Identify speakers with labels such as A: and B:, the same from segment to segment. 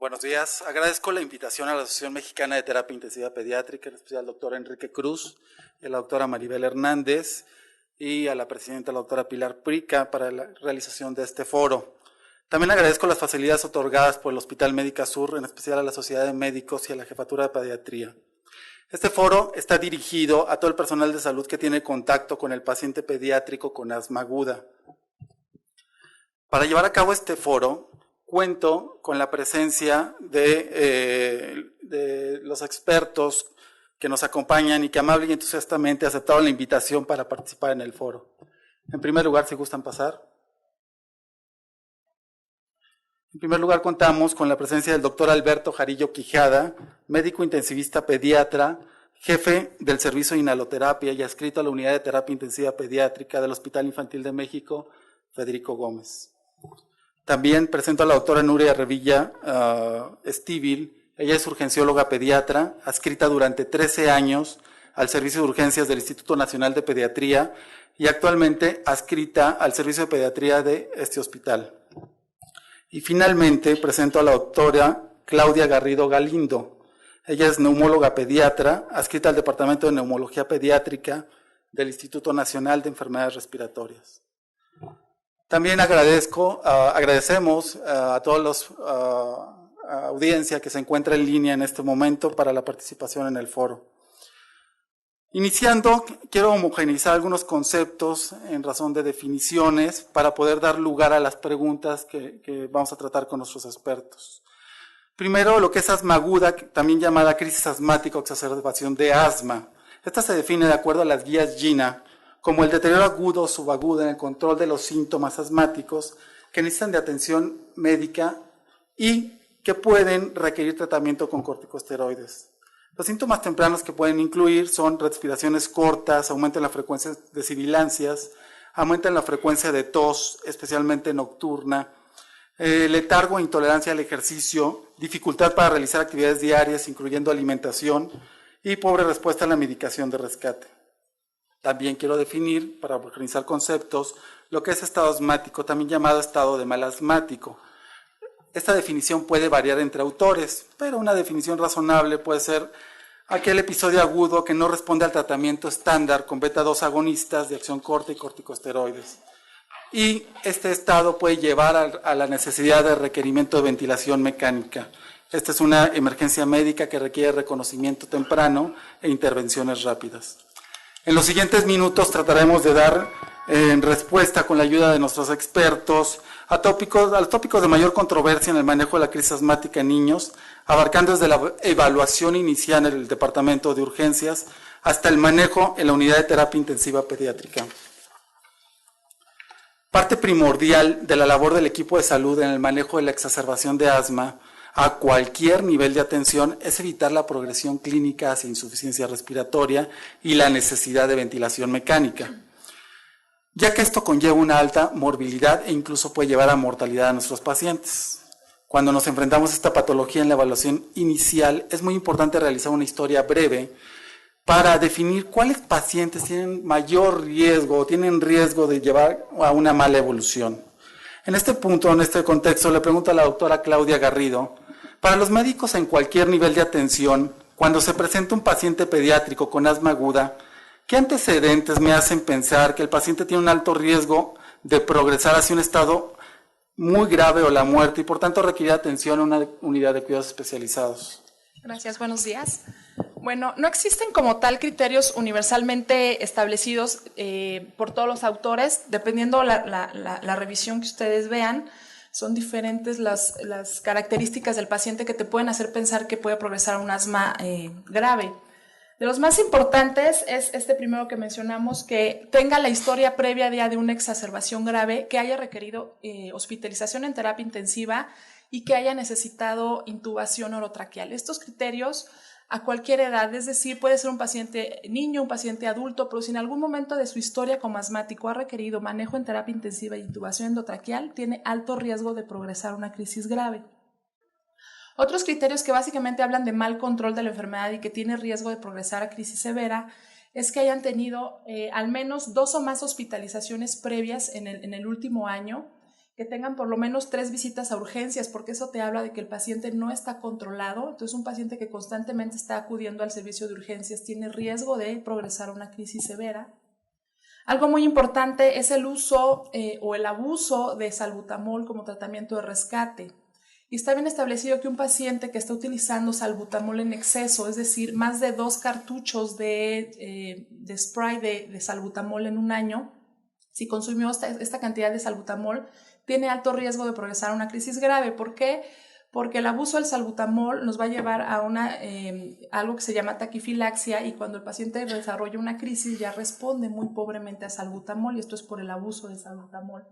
A: Buenos días. Agradezco la invitación a la Asociación Mexicana de Terapia Intensiva Pediátrica, en especial al doctor Enrique Cruz y a la doctora Maribel Hernández y a la presidenta, la doctora Pilar Prica, para la realización de este foro. También agradezco las facilidades otorgadas por el Hospital Médica Sur, en especial a la Sociedad de Médicos y a la Jefatura de Pediatría. Este foro está dirigido a todo el personal de salud que tiene contacto con el paciente pediátrico con asma aguda. Para llevar a cabo este foro, cuento con la presencia de los expertos que nos acompañan y que amable y entusiastamente aceptaron la invitación para participar en el foro. En primer lugar, si gustan pasar. En primer lugar, contamos con la presencia del doctor Alberto Jarillo Quijada, médico intensivista pediatra, jefe del servicio de inhaloterapia y adscrito a la unidad de terapia intensiva pediátrica del Hospital Infantil de México, Federico Gómez. También presento a la doctora Nuria Revilla Estíbil. Ella es urgencióloga pediatra, adscrita durante 13 años al Servicio de Urgencias del Instituto Nacional de Pediatría y actualmente adscrita al Servicio de Pediatría de este hospital. Y finalmente presento a la doctora Claudia Garrido Galindo. Ella es neumóloga pediatra, adscrita al Departamento de Neumología Pediátrica del Instituto Nacional de Enfermedades Respiratorias. También agradecemos a toda la audiencia que se encuentra en línea en este momento para la participación en el foro. Iniciando, quiero homogeneizar algunos conceptos en razón de definiciones para poder dar lugar a las preguntas que vamos a tratar con nuestros expertos. Primero, lo que es asma aguda, también llamada crisis asmática o exacerbación de asma. Esta se define de acuerdo a las guías GINA como el deterioro agudo o subagudo en el control de los síntomas asmáticos que necesitan de atención médica y que pueden requerir tratamiento con corticosteroides. Los síntomas tempranos que pueden incluir son respiraciones cortas, aumento en la frecuencia de sibilancias, aumento en la frecuencia de tos, especialmente nocturna, letargo e intolerancia al ejercicio, dificultad para realizar actividades diarias, incluyendo alimentación, y pobre respuesta a la medicación de rescate. También quiero definir, para organizar conceptos, lo que es estado asmático, también llamado estado de mal asmático. Esta definición puede variar entre autores, pero una definición razonable puede ser aquel episodio agudo que no responde al tratamiento estándar con beta-2 agonistas de acción corta y corticosteroides. Y este estado puede llevar a la necesidad de requerimiento de ventilación mecánica. Esta es una emergencia médica que requiere reconocimiento temprano e intervenciones rápidas. En los siguientes minutos trataremos de dar respuesta con la ayuda de nuestros expertos a los tópicos de mayor controversia en el manejo de la crisis asmática en niños, abarcando desde la evaluación inicial en el departamento de urgencias hasta el manejo en la unidad de terapia intensiva pediátrica. Parte primordial de la labor del equipo de salud en el manejo de la exacerbación de asma a cualquier nivel de atención es evitar la progresión clínica hacia insuficiencia respiratoria y la necesidad de ventilación mecánica, ya que esto conlleva una alta morbilidad e incluso puede llevar a mortalidad a nuestros pacientes. Cuando nos enfrentamos a esta patología en la evaluación inicial, es muy importante realizar una historia breve para definir cuáles pacientes tienen mayor riesgo o tienen riesgo de llevar a una mala evolución. En este punto, en este contexto, le pregunto a la doctora Claudia Garrido, para los médicos en cualquier nivel de atención, cuando se presenta un paciente pediátrico con asma aguda, ¿qué antecedentes me hacen pensar que el paciente tiene un alto riesgo de progresar hacia un estado muy grave o la muerte y por tanto requiere atención en una unidad de cuidados especializados?
B: Gracias, buenos días. Bueno, no existen como tal criterios universalmente establecidos por todos los autores, dependiendo la revisión que ustedes vean. Son diferentes las características del paciente que te pueden hacer pensar que puede progresar a un asma grave. De los más importantes es este primero que mencionamos, que tenga la historia previa de una exacerbación grave, que haya requerido hospitalización en terapia intensiva y que haya necesitado intubación orotraqueal. Estos criterios a cualquier edad, es decir, puede ser un paciente niño, un paciente adulto, pero si en algún momento de su historia como asmático ha requerido manejo en terapia intensiva y intubación endotraqueal, tiene alto riesgo de progresar a una crisis grave. Otros criterios que básicamente hablan de mal control de la enfermedad y que tiene riesgo de progresar a crisis severa es que hayan tenido al menos 2 o más hospitalizaciones previas en el último año que tengan por lo menos 3 visitas a urgencias, porque eso te habla de que el paciente no está controlado. Entonces, un paciente que constantemente está acudiendo al servicio de urgencias tiene riesgo de progresar a una crisis severa. Algo muy importante es el uso o el abuso de salbutamol como tratamiento de rescate. Y está bien establecido que un paciente que está utilizando salbutamol en exceso, es decir, más de 2 cartuchos de spray de salbutamol en un año, si consumió esta cantidad de salbutamol, tiene alto riesgo de progresar a una crisis grave. ¿Por qué? Porque el abuso del salbutamol nos va a llevar a algo que se llama taquifilaxia, y cuando el paciente desarrolla una crisis ya responde muy pobremente a salbutamol, y esto es por el abuso de salbutamol.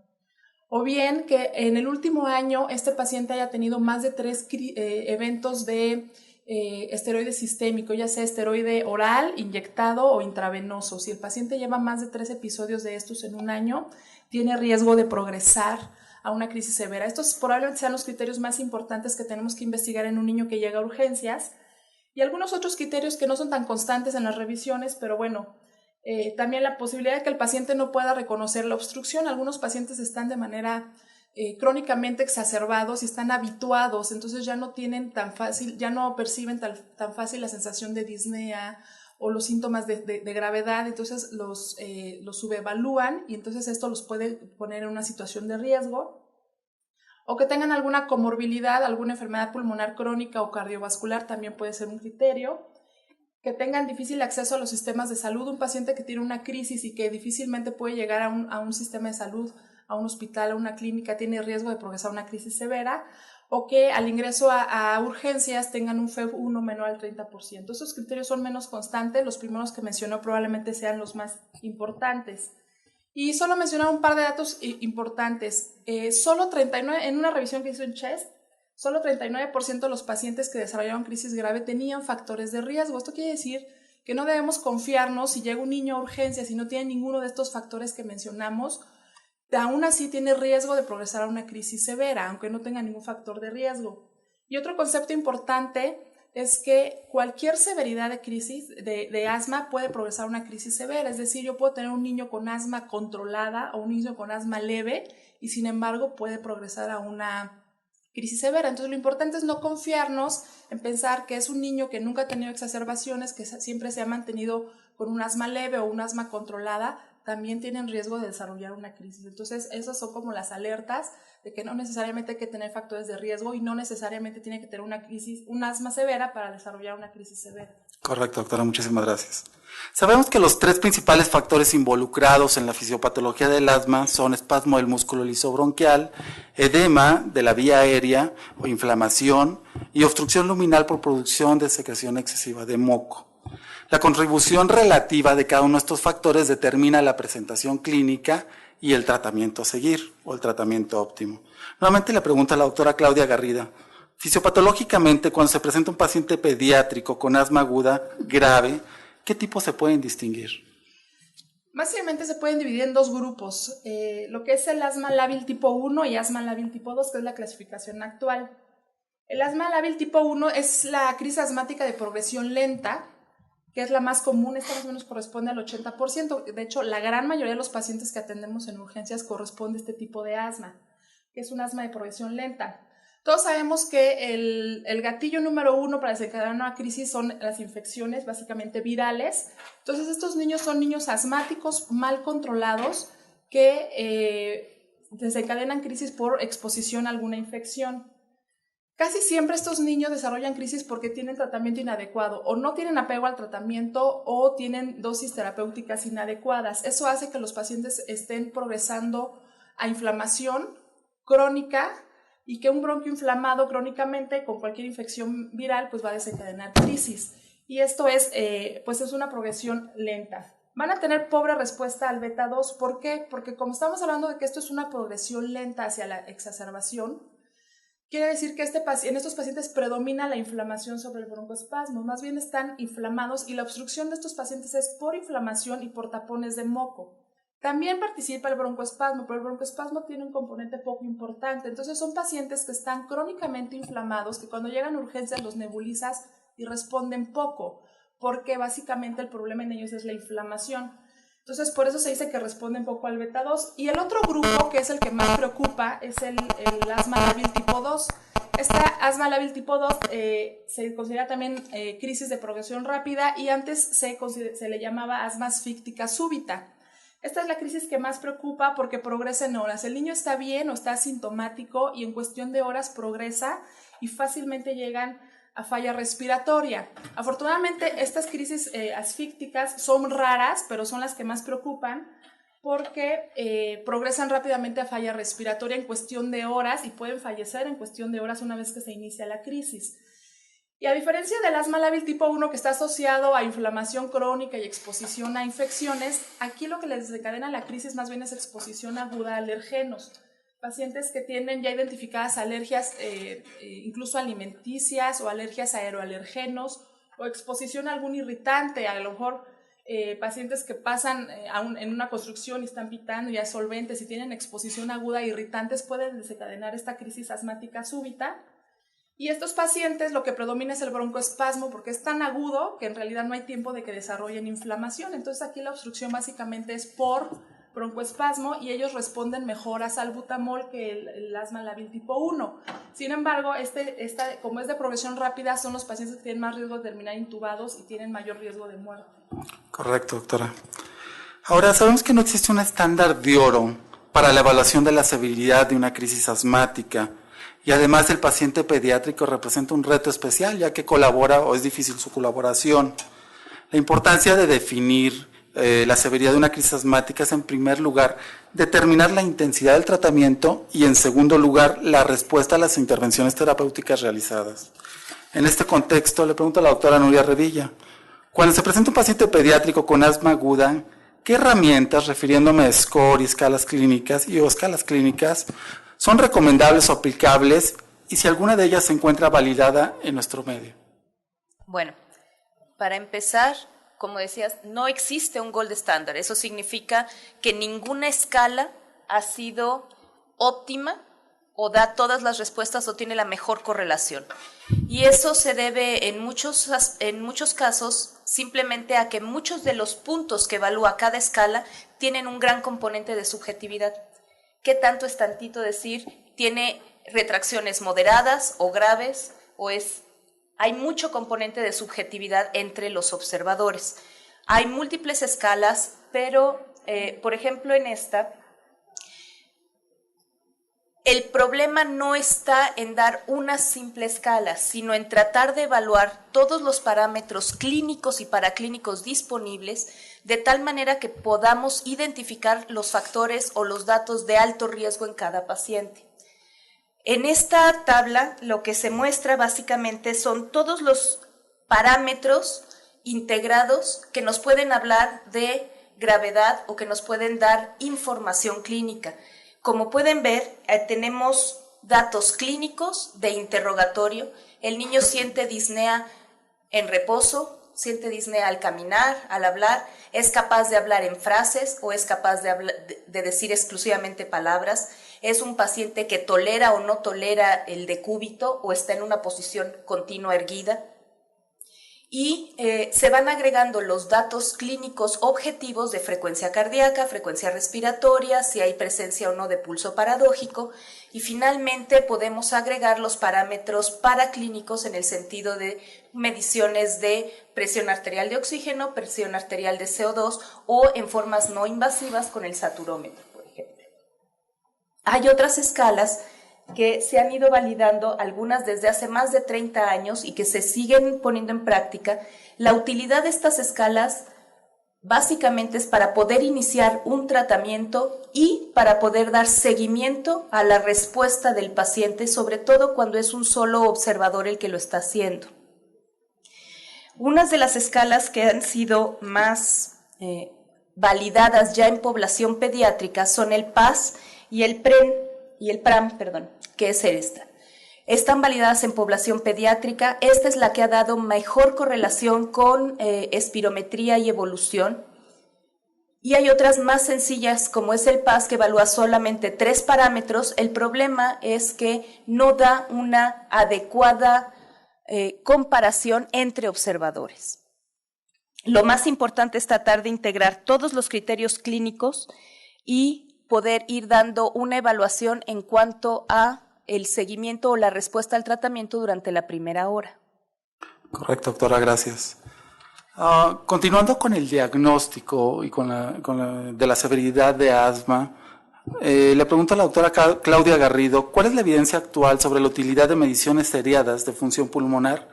B: O bien que en el último año este paciente haya tenido más de 3 eventos de esteroide sistémico, ya sea esteroide oral, inyectado o intravenoso. Si el paciente lleva más de 3 episodios de estos en un año, tiene riesgo de progresar a una crisis severa. Estos probablemente sean los criterios más importantes que tenemos que investigar en un niño que llega a urgencias, y algunos otros criterios que no son tan constantes en las revisiones, pero bueno, también la posibilidad de que el paciente no pueda reconocer la obstrucción. Algunos pacientes están de manera crónicamente exacerbados y están habituados, entonces ya no tienen tan fácil, ya no perciben tan fácil la sensación de disnea o los síntomas de gravedad, entonces los subevalúan, y entonces esto los puede poner en una situación de riesgo. O que tengan alguna comorbilidad, alguna enfermedad pulmonar crónica o cardiovascular, también puede ser un criterio. Que tengan difícil acceso a los sistemas de salud. Un paciente que tiene una crisis y que difícilmente puede llegar a un sistema de salud, a un hospital, a una clínica, tiene riesgo de progresar a una crisis severa. O que al ingreso a urgencias tengan un FEV1 menor al 30%. Esos criterios son menos constantes. Los primeros que mencionó probablemente sean los más importantes. Y solo mencionar un par de datos importantes. Solo 39, en una revisión que hizo en CHEST, solo 39% de los pacientes que desarrollaron crisis grave tenían factores de riesgo. Esto quiere decir que no debemos confiarnos si llega un niño a urgencias y no tiene ninguno de estos factores que mencionamos, aún así tiene riesgo de progresar a una crisis severa, aunque no tenga ningún factor de riesgo. Y otro concepto importante es que cualquier severidad de crisis de asma puede progresar a una crisis severa. Es decir, yo puedo tener un niño con asma controlada o un niño con asma leve y sin embargo puede progresar a una crisis severa. Entonces lo importante es no confiarnos en pensar que es un niño que nunca ha tenido exacerbaciones, que siempre se ha mantenido con un asma leve o un asma controlada, también tienen riesgo de desarrollar una crisis. Entonces esas son como las alertas de que no necesariamente hay que tener factores de riesgo y no necesariamente tiene que tener una crisis, un asma severa para desarrollar una crisis severa.
A: Correcto, doctora, muchísimas gracias. Sabemos que los 3 principales factores involucrados en la fisiopatología del asma son espasmo del músculo lisobronquial, edema de la vía aérea o inflamación y obstrucción luminal por producción de secreción excesiva de moco. La contribución relativa de cada uno de estos factores determina la presentación clínica y el tratamiento a seguir o el tratamiento óptimo. Nuevamente le pregunto a la doctora Claudia Garrida. Fisiopatológicamente, cuando se presenta un paciente pediátrico con asma aguda grave, ¿qué tipos se pueden distinguir?
B: Básicamente se pueden dividir en 2 grupos, lo que es el asma lábil tipo 1 y asma lábil tipo 2, que es la clasificación actual. El asma lábil tipo 1 es la crisis asmática de progresión lenta, que es la más común. Esta más o menos corresponde al 80%. De hecho, la gran mayoría de los pacientes que atendemos en urgencias corresponde a este tipo de asma, que es un asma de progresión lenta. Todos sabemos que el gatillo número 1 para desencadenar una crisis son las infecciones, básicamente virales. Entonces, estos niños son niños asmáticos mal controlados que desencadenan crisis por exposición a alguna infección. Casi siempre estos niños desarrollan crisis porque tienen tratamiento inadecuado, o no tienen apego al tratamiento, o tienen dosis terapéuticas inadecuadas. Eso hace que los pacientes estén progresando a inflamación crónica, y que un bronquio inflamado crónicamente con cualquier infección viral pues va a desencadenar crisis. Y esto es, pues es una progresión lenta. Van a tener pobre respuesta al beta 2. ¿Por qué? Porque como estamos hablando de que esto es una progresión lenta hacia la exacerbación, quiere decir que en estos pacientes predomina la inflamación sobre el broncoespasmo. Más bien están inflamados, y la obstrucción de estos pacientes es por inflamación y por tapones de moco. También participa el broncoespasmo, pero el broncoespasmo tiene un componente poco importante. Entonces son pacientes que están crónicamente inflamados, que cuando llegan a urgencias los nebulizas y responden poco, porque básicamente el problema en ellos es la inflamación. Entonces, por eso se dice que responde un poco al beta 2. Y el otro grupo, que es el que más preocupa, es el asma lábil tipo 2. Esta asma lábil tipo 2 se considera también crisis de progresión rápida y antes se le llamaba asma asfíctica súbita. Esta es la crisis que más preocupa porque progresa en horas. El niño está bien o está asintomático y en cuestión de horas progresa y fácilmente llegan a falla respiratoria. Afortunadamente, estas crisis asfícticas son raras, pero son las que más preocupan porque progresan rápidamente a falla respiratoria en cuestión de horas y pueden fallecer en cuestión de horas una vez que se inicia la crisis. Y a diferencia del asma lábil tipo 1 que está asociado a inflamación crónica y exposición a infecciones, aquí lo que les desencadena la crisis más bien es exposición aguda a alergenos. Pacientes que tienen ya identificadas alergias incluso alimenticias o alergias a aeroalergenos o exposición a algún irritante, a lo mejor pacientes que pasan en una construcción y están pitando ya solventes y tienen exposición aguda a irritantes pueden desencadenar esta crisis asmática súbita. Y estos pacientes lo que predomina es el broncoespasmo porque es tan agudo que en realidad no hay tiempo de que desarrollen inflamación. Entonces aquí la obstrucción básicamente es por broncoespasmo y ellos responden mejor a salbutamol que el asma lábil tipo 1. Sin embargo, como es de progresión rápida, son los pacientes que tienen más riesgo de terminar intubados y tienen mayor riesgo de muerte.
A: Correcto, doctora. Ahora, sabemos que no existe un estándar de oro para la evaluación de la severidad de una crisis asmática y además el paciente pediátrico representa un reto especial ya que colabora o es difícil su colaboración. La importancia de definir la severidad de una crisis asmática es, en primer lugar, determinar la intensidad del tratamiento y, en segundo lugar, la respuesta a las intervenciones terapéuticas realizadas. En este contexto, le pregunto a la doctora Nuria Revilla, cuando se presenta un paciente pediátrico con asma aguda, ¿qué herramientas, refiriéndome a score y escalas clínicas son recomendables o aplicables y si alguna de ellas se encuentra validada en nuestro medio?
C: Bueno, para empezar, como decías, no existe un gold standard. Eso significa que ninguna escala ha sido óptima o da todas las respuestas o tiene la mejor correlación. Y eso se debe en muchos casos simplemente a que muchos de los puntos que evalúa cada escala tienen un gran componente de subjetividad. ¿Qué tanto es tantito decir? ¿Tiene retracciones moderadas o graves o es... Hay mucho componente de subjetividad entre los observadores. Hay múltiples escalas, pero, por ejemplo, en esta, el problema no está en dar una simple escala, sino en tratar de evaluar todos los parámetros clínicos y paraclínicos disponibles, de tal manera que podamos identificar los factores o los datos de alto riesgo en cada paciente. En esta tabla lo que se muestra básicamente son todos los parámetros integrados que nos pueden hablar de gravedad o que nos pueden dar información clínica. Como pueden ver, tenemos datos clínicos de interrogatorio. El niño siente disnea en reposo, siente disnea al caminar, al hablar, es capaz de hablar en frases o es capaz de decir exclusivamente palabras. Es un paciente que tolera o no tolera el decúbito o está en una posición continua erguida. Y se van agregando los datos clínicos objetivos de frecuencia cardíaca, frecuencia respiratoria, si hay presencia o no de pulso paradójico, y finalmente podemos agregar los parámetros paraclínicos en el sentido de mediciones de presión arterial de oxígeno, presión arterial de CO2 o en formas no invasivas con el saturómetro, por ejemplo. Hay otras escalas que se han ido validando, algunas desde hace más de 30 años y que se siguen poniendo en práctica. La utilidad de estas escalas básicamente es para poder iniciar un tratamiento y para poder dar seguimiento a la respuesta del paciente, sobre todo cuando es un solo observador el que lo está haciendo. Unas de las escalas que han sido más validadas ya en población pediátrica son el PAS y el PRAM, que es esta. Están validadas en población pediátrica. Esta es la que ha dado mejor correlación con espirometría y evolución. Y hay otras más sencillas, como es el PAS, que evalúa solamente 3 parámetros. El problema es que no da una adecuada comparación entre observadores. Lo más importante es tratar de integrar todos los criterios clínicos y poder ir dando una evaluación en cuanto a el seguimiento o la respuesta al tratamiento durante la primera hora.
A: Correcto, doctora, gracias. Continuando con el diagnóstico y de la severidad de asma, le pregunto a la doctora Claudia Garrido, ¿cuál es la evidencia actual sobre la utilidad de mediciones seriadas de función pulmonar,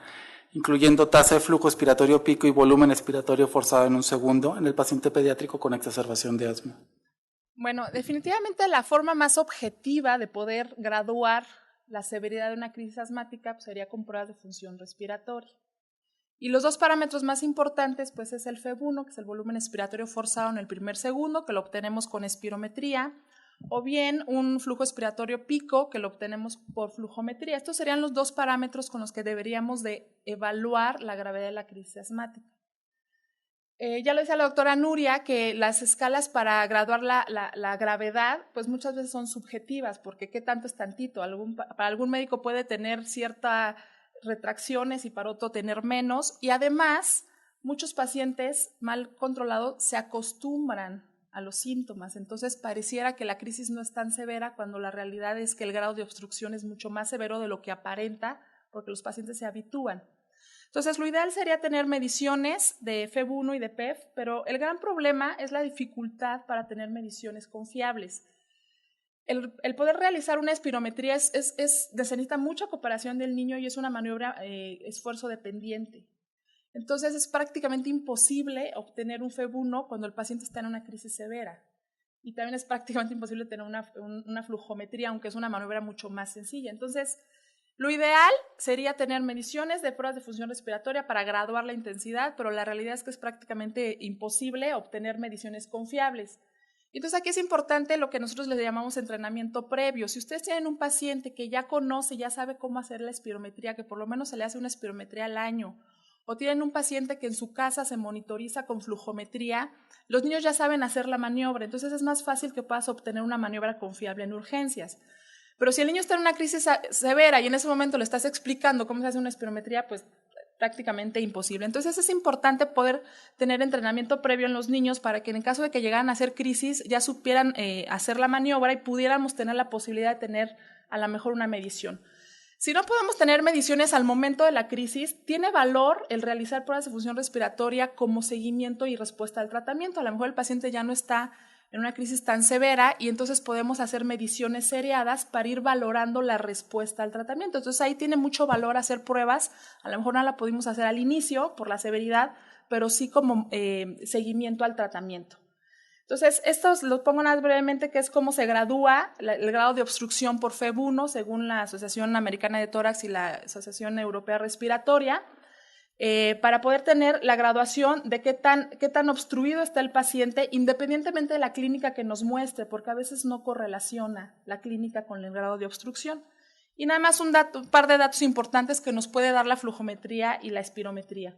A: incluyendo tasa de flujo expiratorio pico y volumen expiratorio forzado en un segundo en el paciente pediátrico con exacerbación de asma?
B: Bueno, definitivamente la forma más objetiva de poder graduar la severidad de una crisis asmática pues, sería con pruebas de función respiratoria. Y los dos parámetros más importantes pues, es el FEV1, que es el volumen expiratorio forzado en el primer segundo, que lo obtenemos con espirometría, o bien un flujo expiratorio pico, que lo obtenemos por flujometría. Estos serían los dos parámetros con los que deberíamos de evaluar la gravedad de la crisis asmática. Ya lo decía la doctora Nuria, que las escalas para graduar la gravedad, pues muchas veces son subjetivas, porque ¿qué tanto es tantito? Para algún médico puede tener ciertas retracciones y para otro tener menos, y además muchos pacientes mal controlados se acostumbran a los síntomas, entonces pareciera que la crisis no es tan severa cuando la realidad es que el grado de obstrucción es mucho más severo de lo que aparenta, porque los pacientes se habitúan. Entonces, lo ideal sería tener mediciones de FEV1 y de PEF, pero el gran problema es la dificultad para tener mediciones confiables. El poder realizar una espirometría necesita mucha cooperación del niño y es una maniobra esfuerzo dependiente. Entonces, es prácticamente imposible obtener un FEV1 cuando el paciente está en una crisis severa. Y también es prácticamente imposible tener una flujometría, aunque es una maniobra mucho más sencilla. Entonces, lo ideal sería tener mediciones de pruebas de función respiratoria para graduar la intensidad, pero la realidad es que es prácticamente imposible obtener mediciones confiables. Entonces aquí es importante lo que nosotros le llamamos entrenamiento previo. Si ustedes tienen un paciente que ya conoce, ya sabe cómo hacer la espirometría, que por lo menos se le hace una espirometría al año, o tienen un paciente que en su casa se monitoriza con flujometría, los niños ya saben hacer la maniobra, entonces es más fácil que puedas obtener una maniobra confiable en urgencias. Pero si el niño está en una crisis severa y en ese momento le estás explicando cómo se hace una espirometría, pues prácticamente imposible. Entonces es importante poder tener entrenamiento previo en los niños para que en caso de que llegaran a hacer crisis ya supieran hacer la maniobra y pudiéramos tener la posibilidad de tener a lo mejor una medición. Si no podemos tener mediciones al momento de la crisis, tiene valor el realizar pruebas de función respiratoria como seguimiento y respuesta al tratamiento. A lo mejor el paciente ya no está en una crisis tan severa y entonces podemos hacer mediciones seriadas para ir valorando la respuesta al tratamiento. Entonces ahí tiene mucho valor hacer pruebas, a lo mejor no la pudimos hacer al inicio por la severidad, pero sí como seguimiento al tratamiento. Entonces esto lo pongo más brevemente, que es cómo se gradúa el grado de obstrucción por FEV1 según la Asociación Americana de Tórax y la Asociación Europea Respiratoria. Para poder tener la graduación de qué tan obstruido está el paciente, independientemente de la clínica que nos muestre, porque a veces no correlaciona la clínica con el grado de obstrucción. Y nada más un par de datos importantes que nos puede dar la flujometría y la espirometría.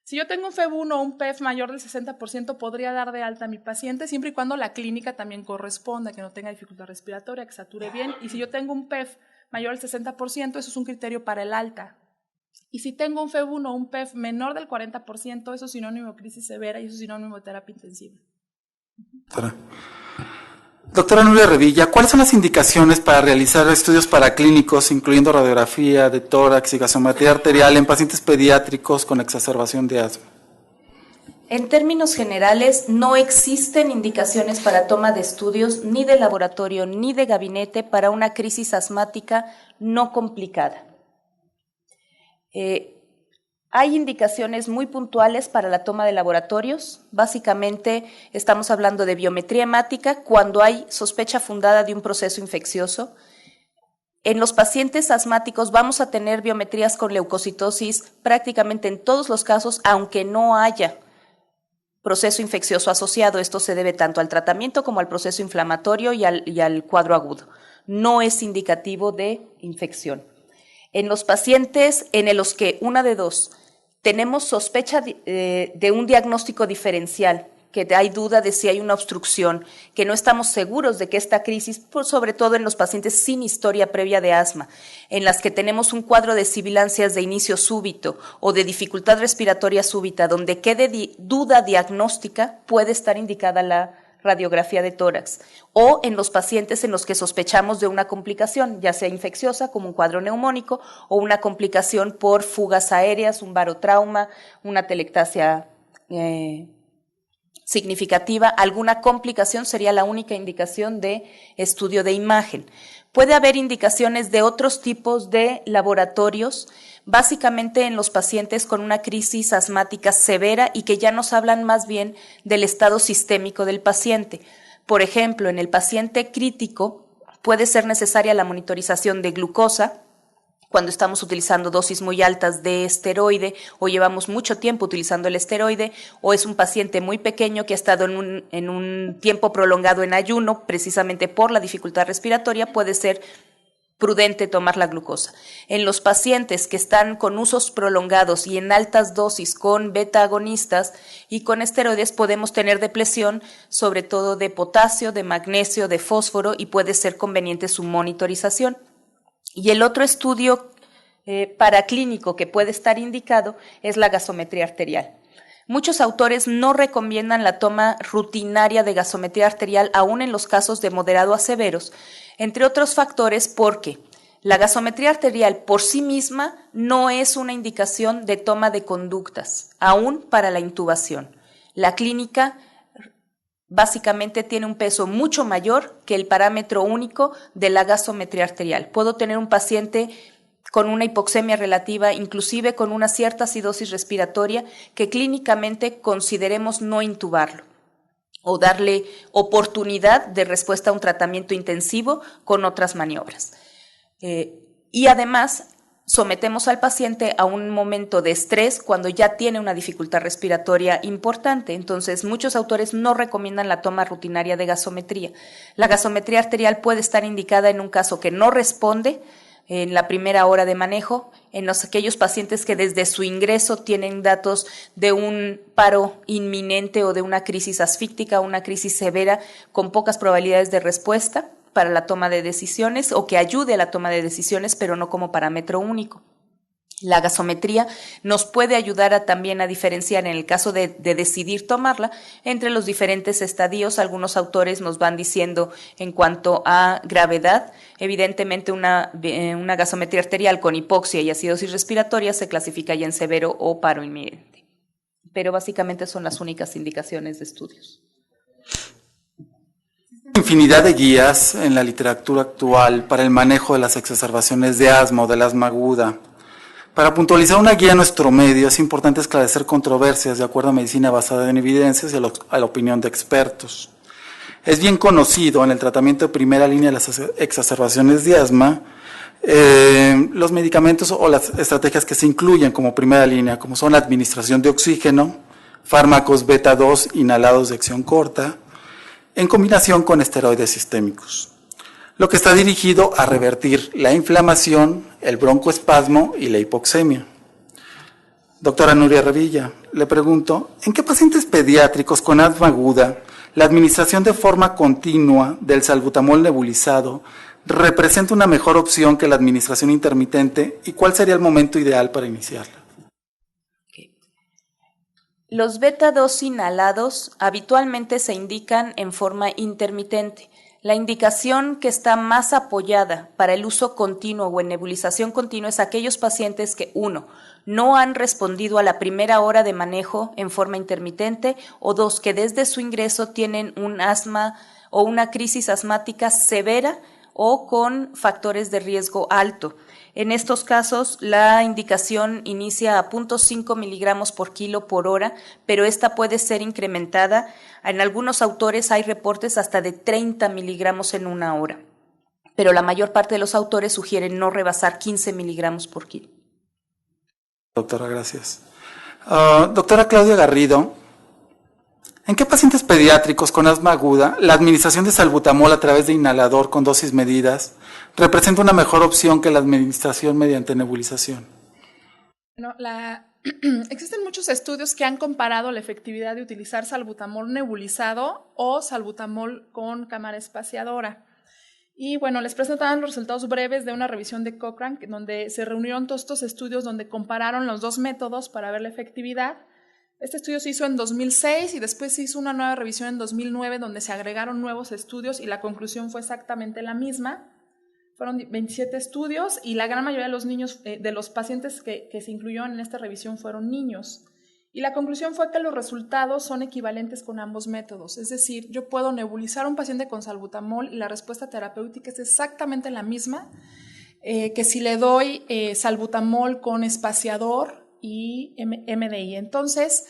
B: Si yo tengo un FEV1 o un PEF mayor del 60%, podría dar de alta a mi paciente, siempre y cuando la clínica también corresponda, que no tenga dificultad respiratoria, que sature bien. Y si yo tengo un PEF mayor del 60%, eso es un criterio para el alta. Y si tengo un FEV1 o un PEF menor del 40%, eso es sinónimo de crisis severa y eso es sinónimo de terapia intensiva.
A: Doctora Nuria Revilla, ¿cuáles son las indicaciones para realizar estudios paraclínicos, incluyendo radiografía de tórax y gasometría arterial en pacientes pediátricos con exacerbación de asma?
C: En términos generales, no existen indicaciones para toma de estudios ni de laboratorio ni de gabinete para una crisis asmática no complicada. Hay indicaciones muy puntuales para la toma de laboratorios. Básicamente estamos hablando de biometría hemática cuando hay sospecha fundada de un proceso infeccioso. En los pacientes asmáticos vamos a tener biometrías con leucocitosis prácticamente en todos los casos, aunque no haya proceso infeccioso asociado. Esto se debe tanto al tratamiento como al proceso inflamatorio y al cuadro agudo. No es indicativo de infección. En los pacientes en los que una de dos tenemos sospecha de un diagnóstico diferencial, que hay duda de si hay una obstrucción, que no estamos seguros de que esta crisis, sobre todo en los pacientes sin historia previa de asma, en las que tenemos un cuadro de sibilancias de inicio súbito o de dificultad respiratoria súbita, donde quede duda diagnóstica, puede estar indicada la radiografía de tórax, o en los pacientes en los que sospechamos de una complicación, ya sea infecciosa como un cuadro neumónico o una complicación por fugas aéreas, un barotrauma, una telectasia significativa, alguna complicación sería la única indicación de estudio de imagen. Puede haber indicaciones de otros tipos de laboratorios, básicamente en los pacientes con una crisis asmática severa y que ya nos hablan más bien del estado sistémico del paciente. Por ejemplo, en el paciente crítico puede ser necesaria la monitorización de glucosa cuando estamos utilizando dosis muy altas de esteroide o llevamos mucho tiempo utilizando el esteroide, o es un paciente muy pequeño que ha estado en un tiempo prolongado en ayuno, precisamente por la dificultad respiratoria, puede ser prudente tomar la glucosa. En los pacientes que están con usos prolongados y en altas dosis con beta agonistas y con esteroides podemos tener depresión, sobre todo de potasio, de magnesio, de fósforo, y puede ser conveniente su monitorización. Y el otro estudio paraclínico que puede estar indicado es la gasometría arterial. Muchos autores no recomiendan la toma rutinaria de gasometría arterial aún en los casos de moderado a severos, entre otros factores porque la gasometría arterial por sí misma no es una indicación de toma de conductas, aún para la intubación. La clínica básicamente tiene un peso mucho mayor que el parámetro único de la gasometría arterial. Puedo tener un paciente con una hipoxemia relativa, inclusive con una cierta acidosis respiratoria, que clínicamente consideremos no intubarlo o darle oportunidad de respuesta a un tratamiento intensivo con otras maniobras. Y además sometemos al paciente a un momento de estrés cuando ya tiene una dificultad respiratoria importante. Entonces, muchos autores no recomiendan la toma rutinaria de gasometría. La gasometría arterial puede estar indicada en un caso que no responde en la primera hora de manejo, en aquellos pacientes que desde su ingreso tienen datos de un paro inminente o de una crisis asfíctica, una crisis severa con pocas probabilidades de respuesta para la toma de decisiones o que ayude a la toma de decisiones, pero no como parámetro único. La gasometría nos puede ayudar también a diferenciar en el caso de decidir tomarla entre los diferentes estadios. Algunos autores nos van diciendo en cuanto a gravedad, evidentemente una gasometría arterial con hipoxia y acidosis respiratoria se clasifica ya en severo o paro inminente. Pero básicamente son las únicas indicaciones de estudios.
A: Infinidad de guías en la literatura actual para el manejo de las exacerbaciones de asma o del asma aguda. Para puntualizar una guía a nuestro medio es importante esclarecer controversias de acuerdo a medicina basada en evidencias y a la opinión de expertos. Es bien conocido en el tratamiento de primera línea de las exacerbaciones de asma los medicamentos o las estrategias que se incluyen como primera línea, como son la administración de oxígeno, fármacos beta-2 inhalados de acción corta, en combinación con esteroides sistémicos, lo que está dirigido a revertir la inflamación, el broncoespasmo y la hipoxemia. Doctora Nuria Revilla, le pregunto, ¿en qué pacientes pediátricos con asma aguda la administración de forma continua del salbutamol nebulizado representa una mejor opción que la administración intermitente y cuál sería el momento ideal para iniciarla?
C: Los beta-2 inhalados habitualmente se indican en forma intermitente. La indicación que está más apoyada para el uso continuo o en nebulización continua es aquellos pacientes que, 1, no han respondido a la primera hora de manejo en forma intermitente, o 2, que desde su ingreso tienen un asma o una crisis asmática severa o con factores de riesgo alto. En estos casos, la indicación inicia a 0.5 miligramos por kilo por hora, pero esta puede ser incrementada. En algunos autores hay reportes hasta de 30 miligramos en una hora, pero la mayor parte de los autores sugieren no rebasar 15 miligramos por kilo.
A: Doctora, gracias. Doctora Claudia Garrido, ¿en qué pacientes pediátricos con asma aguda la administración de salbutamol a través de inhalador con dosis medidas representa una mejor opción que la administración mediante nebulización?
B: No, la Existen muchos estudios que han comparado la efectividad de utilizar salbutamol nebulizado o salbutamol con cámara espaciadora. Y bueno, les presentaban los resultados breves de una revisión de Cochrane, donde se reunieron todos estos estudios donde compararon los dos métodos para ver la efectividad. Este estudio se hizo en 2006 y después se hizo una nueva revisión en 2009 donde se agregaron nuevos estudios y la conclusión fue exactamente la misma. Fueron 27 estudios y la gran mayoría de los niños, de los pacientes que se incluyeron en esta revisión fueron niños. Y la conclusión fue que los resultados son equivalentes con ambos métodos. Es decir, yo puedo nebulizar a un paciente con salbutamol y la respuesta terapéutica es exactamente la misma que si le doy salbutamol con espaciador y MDI. Entonces,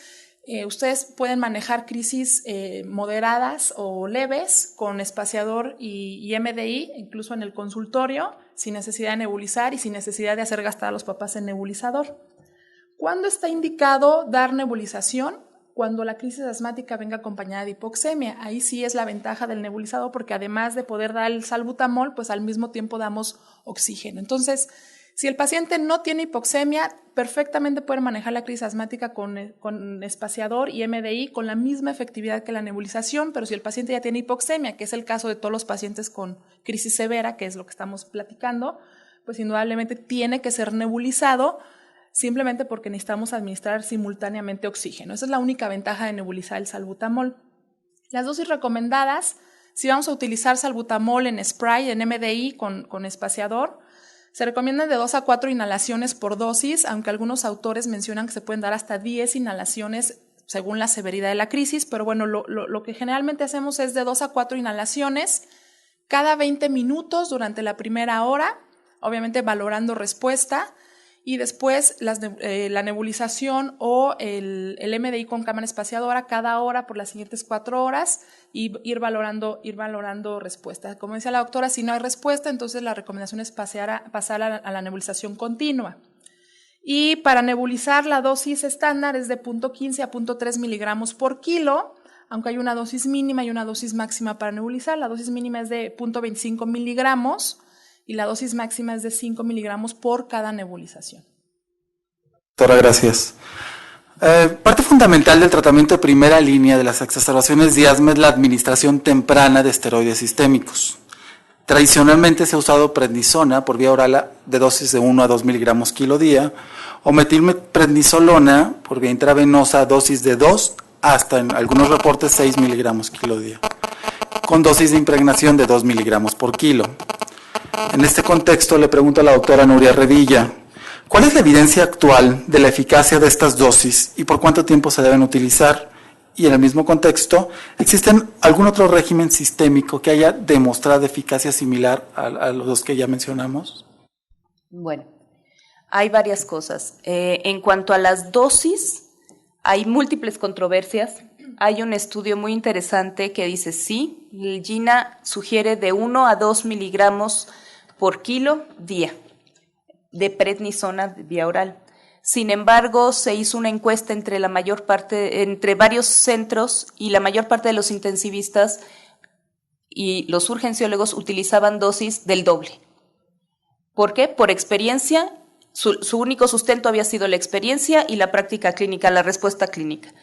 B: ustedes pueden manejar crisis moderadas o leves con espaciador y MDI, incluso en el consultorio, sin necesidad de nebulizar y sin necesidad de hacer gastar a los papás en nebulizador. ¿Cuándo está indicado dar nebulización? Cuando la crisis asmática venga acompañada de hipoxemia. Ahí sí es la ventaja del nebulizador porque además de poder dar el salbutamol, pues al mismo tiempo damos oxígeno. Entonces, si el paciente no tiene hipoxemia, perfectamente puede manejar la crisis asmática con espaciador y MDI con la misma efectividad que la nebulización, pero si el paciente ya tiene hipoxemia, que es el caso de todos los pacientes con crisis severa, que es lo que estamos platicando, pues indudablemente tiene que ser nebulizado simplemente porque necesitamos administrar simultáneamente oxígeno. Esa es la única ventaja de nebulizar el salbutamol. Las dosis recomendadas, si vamos a utilizar salbutamol en spray, en MDI con espaciador, se recomiendan de 2 a 4 inhalaciones por dosis, aunque algunos autores mencionan que se pueden dar hasta 10 inhalaciones según la severidad de la crisis, pero bueno, lo que generalmente hacemos es de 2 a 4 inhalaciones cada 20 minutos durante la primera hora, obviamente valorando respuesta, y después la nebulización o el MDI con cámara espaciadora cada hora por las siguientes 4 horas y ir valorando respuesta. Como decía la doctora, si no hay respuesta, entonces la recomendación es pasar a la nebulización continua. Y para nebulizar la dosis estándar es de 0.15 a 0.3 miligramos por kilo, aunque hay una dosis mínima y una dosis máxima para nebulizar. La dosis mínima es de 0.25 miligramos y la dosis máxima es de 5 miligramos por cada nebulización.
A: Doctora, gracias. Parte fundamental del tratamiento de primera línea de las exacerbaciones de asma es la administración temprana de esteroides sistémicos. Tradicionalmente se ha usado prednisona por vía oral de dosis de 1 a 2 miligramos kilo día o metilprednisolona por vía intravenosa dosis de 2 hasta en algunos reportes 6 miligramos kilo día, con dosis de impregnación de 2 miligramos por kilo. En este contexto le pregunto a la doctora Nuria Revilla, ¿cuál es la evidencia actual de la eficacia de estas dosis y por cuánto tiempo se deben utilizar? Y en el mismo contexto, ¿existe algún otro régimen sistémico que haya demostrado eficacia similar a los que ya mencionamos?
C: Bueno, hay varias cosas. En cuanto a las dosis, hay múltiples controversias. Hay un estudio muy interesante que dice sí, el GINA sugiere de 1 a 2 miligramos por kilo día de prednisona vía oral. Sin embargo, se hizo una encuesta entre varios centros y la mayor parte de los intensivistas y los urgenciólogos utilizaban dosis del doble. ¿Por qué? Por experiencia, su único sustento había sido la experiencia y la práctica clínica, la respuesta clínica.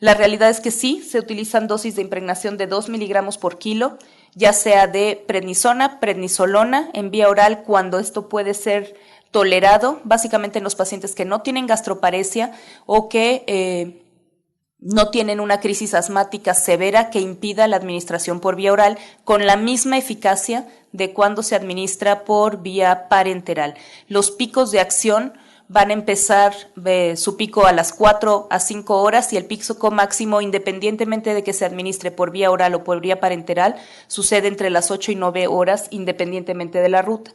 C: La realidad es que sí, se utilizan dosis de impregnación de 2 miligramos por kilo, ya sea de prednisona, prednisolona en vía oral cuando esto puede ser tolerado, básicamente en los pacientes que no tienen gastroparesia o que no tienen una crisis asmática severa que impida la administración por vía oral, con la misma eficacia de cuando se administra por vía parenteral. Los picos de acción van a empezar su pico a las 4 a 5 horas y el pico máximo, independientemente de que se administre por vía oral o por vía parenteral, sucede entre las 8 y 9 horas, independientemente de la ruta.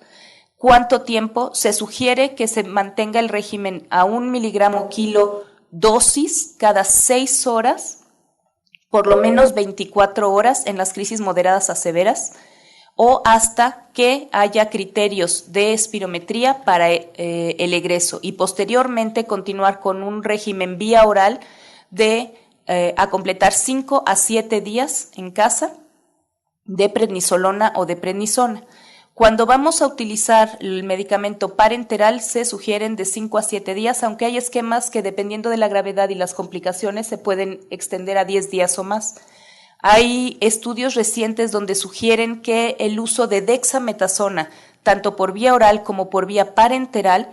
C: ¿Cuánto tiempo? Se sugiere que se mantenga el régimen a 1 miligramo kilo dosis cada 6 horas, por lo menos 24 horas en las crisis moderadas a severas, o hasta que haya criterios de espirometría para el egreso y posteriormente continuar con un régimen vía oral a completar 5 a 7 días en casa de prednisolona o de prednisona. Cuando vamos a utilizar el medicamento parenteral se sugieren de 5 a 7 días, aunque hay esquemas que dependiendo de la gravedad y las complicaciones se pueden extender a 10 días o más. Hay estudios recientes donde sugieren que el uso de dexametasona, tanto por vía oral como por vía parenteral,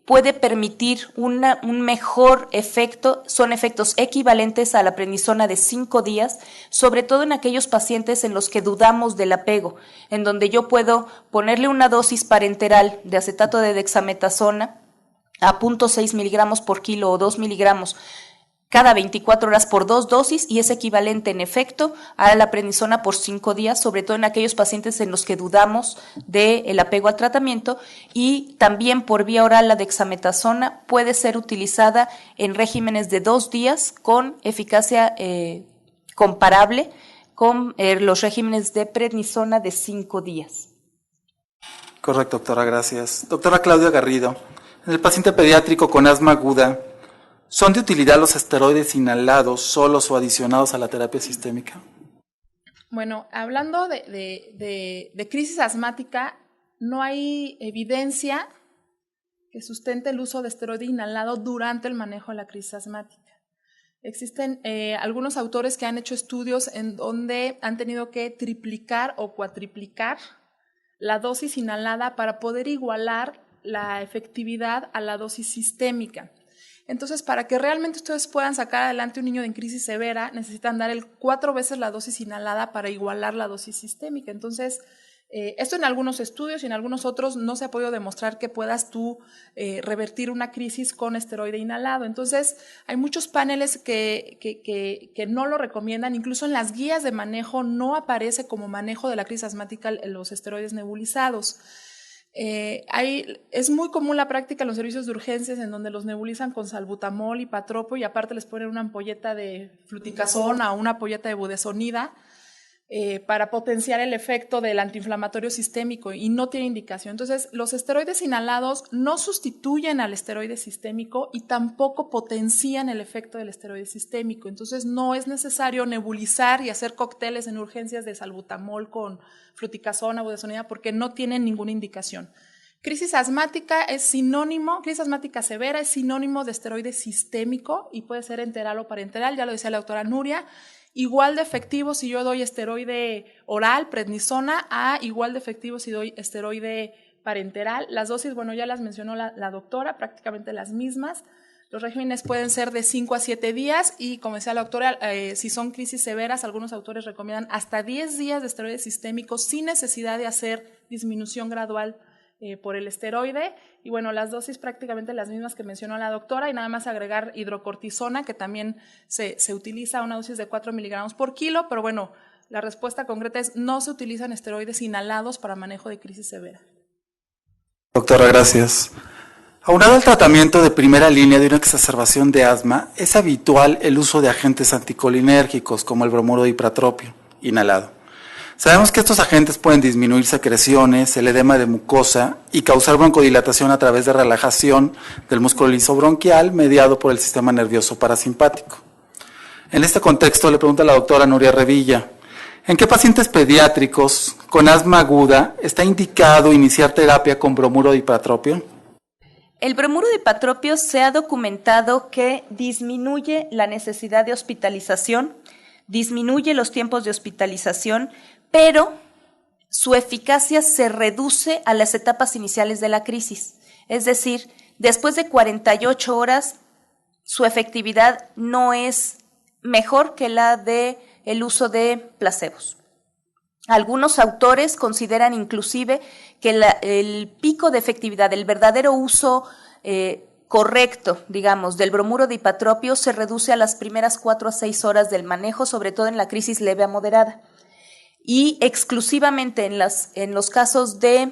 C: puede permitir un mejor efecto, son efectos equivalentes a la prednisona de 5 días, sobre todo en aquellos pacientes en los que dudamos del apego, en donde yo puedo ponerle una dosis parenteral de acetato de dexametasona a 0.6 miligramos por kilo o 2 miligramos cada 24 horas por 2 dosis y es equivalente en efecto a la prednisona por 5 días, sobre todo en aquellos pacientes en los que dudamos del apego al tratamiento, y también por vía oral la dexametasona puede ser utilizada en regímenes de 2 días con eficacia comparable con los regímenes de prednisona de 5 días.
A: Correcto, doctora, gracias. Doctora Claudia Garrido, en el paciente pediátrico con asma aguda, ¿son de utilidad los esteroides inhalados solos o adicionados a la terapia sistémica?
B: Bueno, hablando de crisis asmática, no hay evidencia que sustente el uso de esteroide inhalado durante el manejo de la crisis asmática. Existen algunos autores que han hecho estudios en donde han tenido que triplicar o cuatriplicar la dosis inhalada para poder igualar la efectividad a la dosis sistémica. Entonces, para que realmente ustedes puedan sacar adelante un niño en crisis severa, necesitan dar 4 veces la dosis inhalada para igualar la dosis sistémica. Entonces, esto en algunos estudios y en algunos otros no se ha podido demostrar que puedas tú revertir una crisis con esteroide inhalado. Entonces, hay muchos paneles que no lo recomiendan. Incluso en las guías de manejo no aparece como manejo de la crisis asmática los esteroides nebulizados. Es muy común la práctica en los servicios de urgencias en donde los nebulizan con salbutamol y patropo y aparte les ponen una ampolleta de fluticasona o una ampolleta de budesonida para potenciar el efecto del antiinflamatorio sistémico y no tiene indicación. Entonces, los esteroides inhalados no sustituyen al esteroide sistémico y tampoco potencian el efecto del esteroide sistémico. Entonces, no es necesario nebulizar y hacer cócteles en urgencias de salbutamol con fluticasona o budesonida porque no tienen ninguna indicación. Crisis asmática es sinónimo, crisis asmática severa es sinónimo de esteroide sistémico y puede ser enteral o parenteral, ya lo decía la doctora Nuria. Igual de efectivo si yo doy esteroide oral, prednisona, a igual de efectivo si doy esteroide parenteral. Las dosis, bueno, ya las mencionó la doctora, prácticamente las mismas. Los regímenes pueden ser de 5 a 7 días y, como decía la doctora, si son crisis severas, algunos autores recomiendan hasta 10 días de esteroide sistémico sin necesidad de hacer disminución gradual por el esteroide. Y bueno, las dosis prácticamente las mismas que mencionó la doctora y nada más agregar hidrocortisona, que también se utiliza a una dosis de 4 miligramos por kilo, pero bueno, la respuesta concreta es no se utilizan esteroides inhalados para manejo de crisis severa.
A: Doctora, gracias. Aunado al tratamiento de primera línea de una exacerbación de asma, es habitual el uso de agentes anticolinérgicos como el bromuro de ipratropio inhalado. Sabemos que estos agentes pueden disminuir secreciones, el edema de mucosa y causar broncodilatación a través de relajación del músculo lisobronquial mediado por el sistema nervioso parasimpático. En este contexto le pregunto a la doctora Nuria Revilla, ¿en qué pacientes pediátricos con asma aguda está indicado iniciar terapia con bromuro de ipratropio?
C: El bromuro de ipratropio se ha documentado que disminuye la necesidad de hospitalización, disminuye los tiempos de hospitalización, pero su eficacia se reduce a las etapas iniciales de la crisis. Es decir, después de 48 horas, su efectividad no es mejor que la del uso de placebos. Algunos autores consideran inclusive que el pico de efectividad, el verdadero uso correcto, digamos, del bromuro de ipratropio se reduce a las primeras 4 a 6 horas del manejo, sobre todo en la crisis leve a moderada. Y exclusivamente en los casos de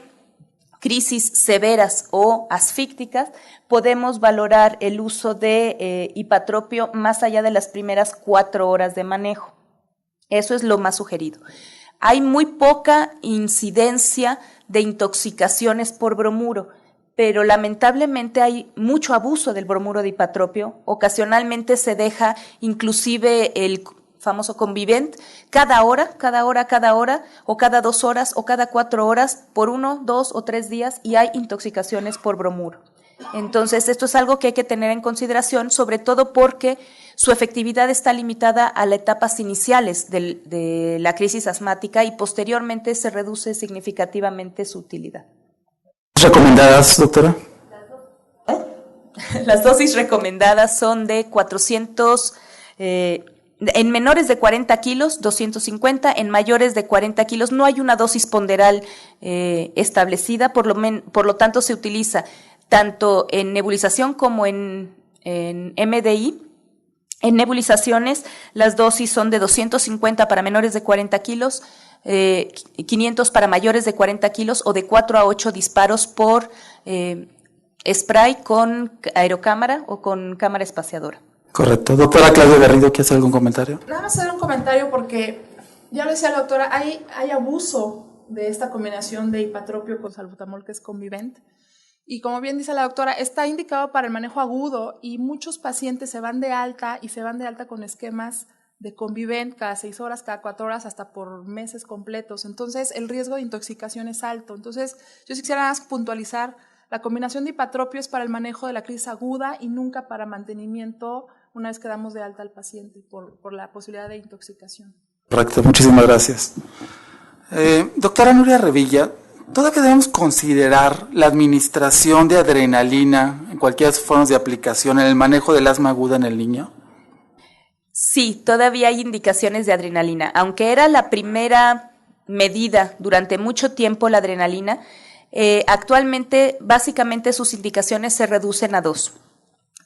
C: crisis severas o asfícticas, podemos valorar el uso de ipratropio más allá de las primeras 4 horas de manejo. Eso es lo más sugerido. Hay muy poca incidencia de intoxicaciones por bromuro, pero lamentablemente hay mucho abuso del bromuro de ipratropio. Ocasionalmente se deja inclusive el famoso Convivent, cada hora, o cada 2 horas, o cada 4 horas, por 1, 2 o 3 días, y hay intoxicaciones por bromuro. Entonces, esto es algo que hay que tener en consideración, sobre todo porque su efectividad está limitada a las etapas iniciales de la crisis asmática y posteriormente se reduce significativamente su utilidad.
A: ¿Recomendadas, doctora?
C: Las dosis recomendadas son de 400, en menores de 40 kilos, 250, en mayores de 40 kilos. No hay una dosis ponderal establecida, por lo tanto se utiliza tanto en nebulización como en MDI. En nebulizaciones, las dosis son de 250 para menores de 40 kilos, 500 para mayores de 40 kilos o de 4 a 8 disparos por spray con aerocámara o con cámara espaciadora.
A: Correcto. Doctora Claudia Garrido, ¿quiere hacer algún comentario?
B: Nada más hacer un comentario porque, ya lo decía la doctora, hay abuso de esta combinación de ipatropio con salbutamol, que es Convivent. Y como bien dice la doctora, está indicado para el manejo agudo y muchos pacientes se van de alta y se van de alta con esquemas de Convivent cada 6 horas, cada 4 horas, hasta por meses completos. Entonces, el riesgo de intoxicación es alto. Entonces, yo sí quisiera más puntualizar, la combinación de ipatropio es para el manejo de la crisis aguda y nunca para mantenimiento una vez que damos de alta al paciente por la posibilidad de intoxicación.
A: Correcto, muchísimas gracias. Doctora Nuria Revilla, ¿todavía debemos considerar la administración de adrenalina en cualquiera de sus formas de aplicación en el manejo del asma aguda en el niño?
C: Sí, todavía hay indicaciones de adrenalina. Aunque era la primera medida durante mucho tiempo la adrenalina, actualmente básicamente sus indicaciones se reducen a 2.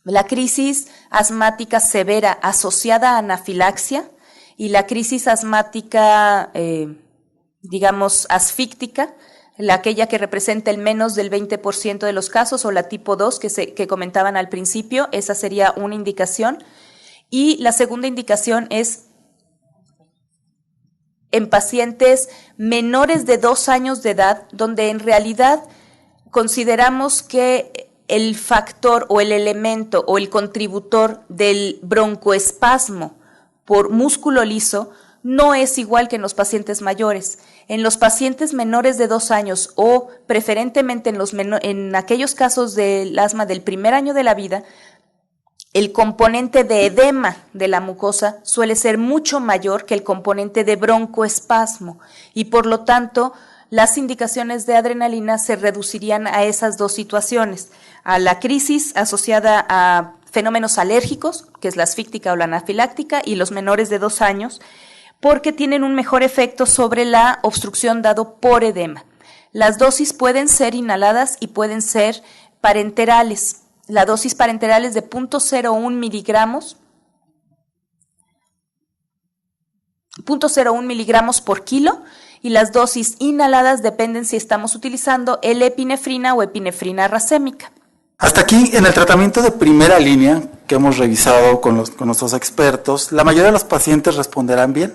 C: La crisis asmática severa asociada a anafilaxia y la crisis asmática, asfíctica, aquella que representa el menos del 20% de los casos, o la tipo 2 que comentaban al principio, esa sería una indicación. Y la segunda indicación es en pacientes menores de 2 años de edad, donde en realidad consideramos que el factor o el elemento o el contributor del broncoespasmo por músculo liso no es igual que en los pacientes mayores. En los pacientes menores de 2 años o preferentemente en aquellos casos del asma del primer año de la vida, el componente de edema de la mucosa suele ser mucho mayor que el componente de broncoespasmo y por lo tanto las indicaciones de adrenalina se reducirían a esas 2 situaciones, a la crisis asociada a fenómenos alérgicos, que es la asfíctica o la anafiláctica, y los menores de 2 años, porque tienen un mejor efecto sobre la obstrucción dado por edema. Las dosis pueden ser inhaladas y pueden ser parenterales. La dosis parenteral es de 0.01 miligramos por kilo y las dosis inhaladas dependen si estamos utilizando L-epinefrina o epinefrina racémica.
A: Hasta aquí, en el tratamiento de primera línea que hemos revisado con nuestros expertos, la mayoría de los pacientes responderán bien.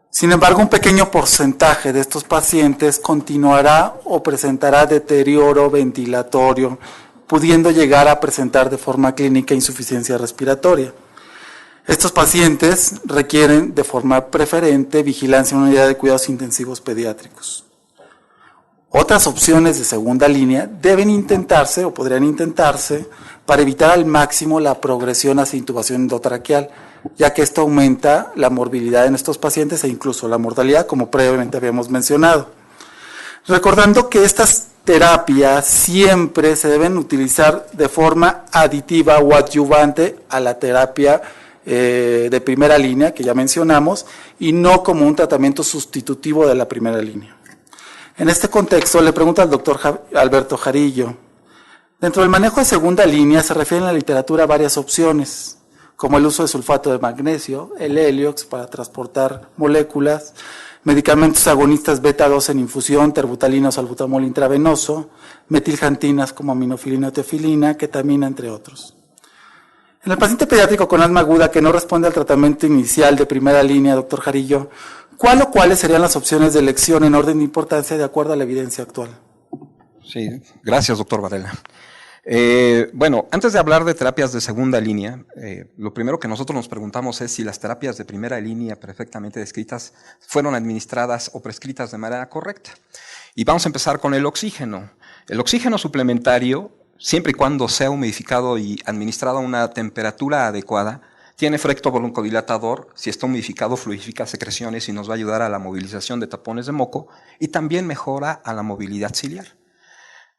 A: Sin embargo, un pequeño porcentaje de estos pacientes continuará o presentará deterioro ventilatorio, pudiendo llegar a presentar de forma clínica insuficiencia respiratoria. Estos pacientes requieren de forma preferente vigilancia en una unidad de cuidados intensivos pediátricos. Otras opciones de segunda línea deben intentarse o podrían intentarse para evitar al máximo la progresión hacia intubación endotraqueal, ya que esto aumenta la morbilidad en estos pacientes e incluso la mortalidad, como previamente habíamos mencionado. Recordando que estas terapias siempre se deben utilizar de forma aditiva o adyuvante a la terapia de primera línea, que ya mencionamos, y no como un tratamiento sustitutivo de la primera línea. En este contexto, le pregunto al doctor Alberto Jarillo, dentro del manejo de segunda línea se refiere en la literatura a varias opciones, como el uso de sulfato de magnesio, el Heliox para transportar moléculas, medicamentos agonistas beta-2 en infusión, terbutalina o salbutamol intravenoso, metiljantinas como aminofilina o teofilina, ketamina, entre otros. En el paciente pediátrico con asma aguda que no responde al tratamiento inicial de primera línea, doctor Jarillo, ¿cuál o cuáles serían las opciones de elección en orden de importancia de acuerdo a la evidencia actual?
D: Sí, gracias, doctor Varela. Bueno, antes de hablar de terapias de segunda línea, lo primero que nosotros nos preguntamos es si las terapias de primera línea perfectamente descritas fueron administradas o prescritas de manera correcta. Y vamos a empezar con el oxígeno. El oxígeno suplementario, siempre y cuando sea humidificado y administrado a una temperatura adecuada, tiene efecto broncodilatador. Si está humidificado, fluidifica secreciones y nos va a ayudar a la movilización de tapones de moco y también mejora a la movilidad ciliar.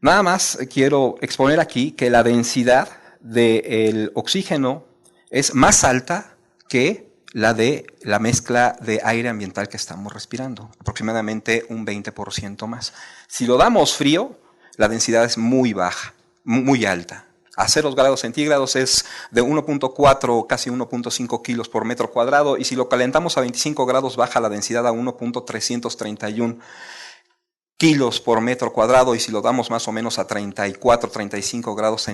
D: Nada más quiero exponer aquí que la densidad del oxígeno es más alta que la de la mezcla de aire ambiental que estamos respirando, aproximadamente un 20% más. Si lo damos frío, la densidad es muy baja, muy alta. A 0 grados centígrados es de 1.4, casi 1.5 kilos por metro cuadrado, y si lo calentamos a 25 grados baja la densidad a 1.331 kilos por metro cuadrado, y si lo damos más o menos a 34, 35 grados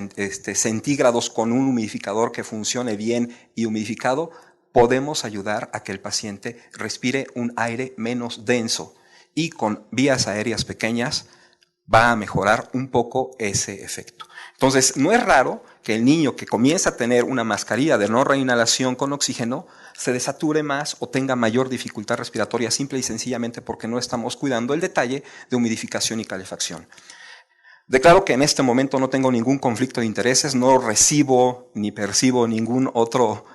D: centígrados con un humidificador que funcione bien y humidificado, podemos ayudar a que el paciente respire un aire menos denso, y con vías aéreas pequeñas va a mejorar un poco ese efecto. Entonces, no es raro que el niño que comienza a tener una mascarilla de no reinhalación con oxígeno se desature más o tenga mayor dificultad respiratoria, simple y sencillamente porque no estamos cuidando el detalle de humidificación y calefacción. Declaro que en este momento no tengo ningún conflicto de intereses, no recibo ni percibo ningún otro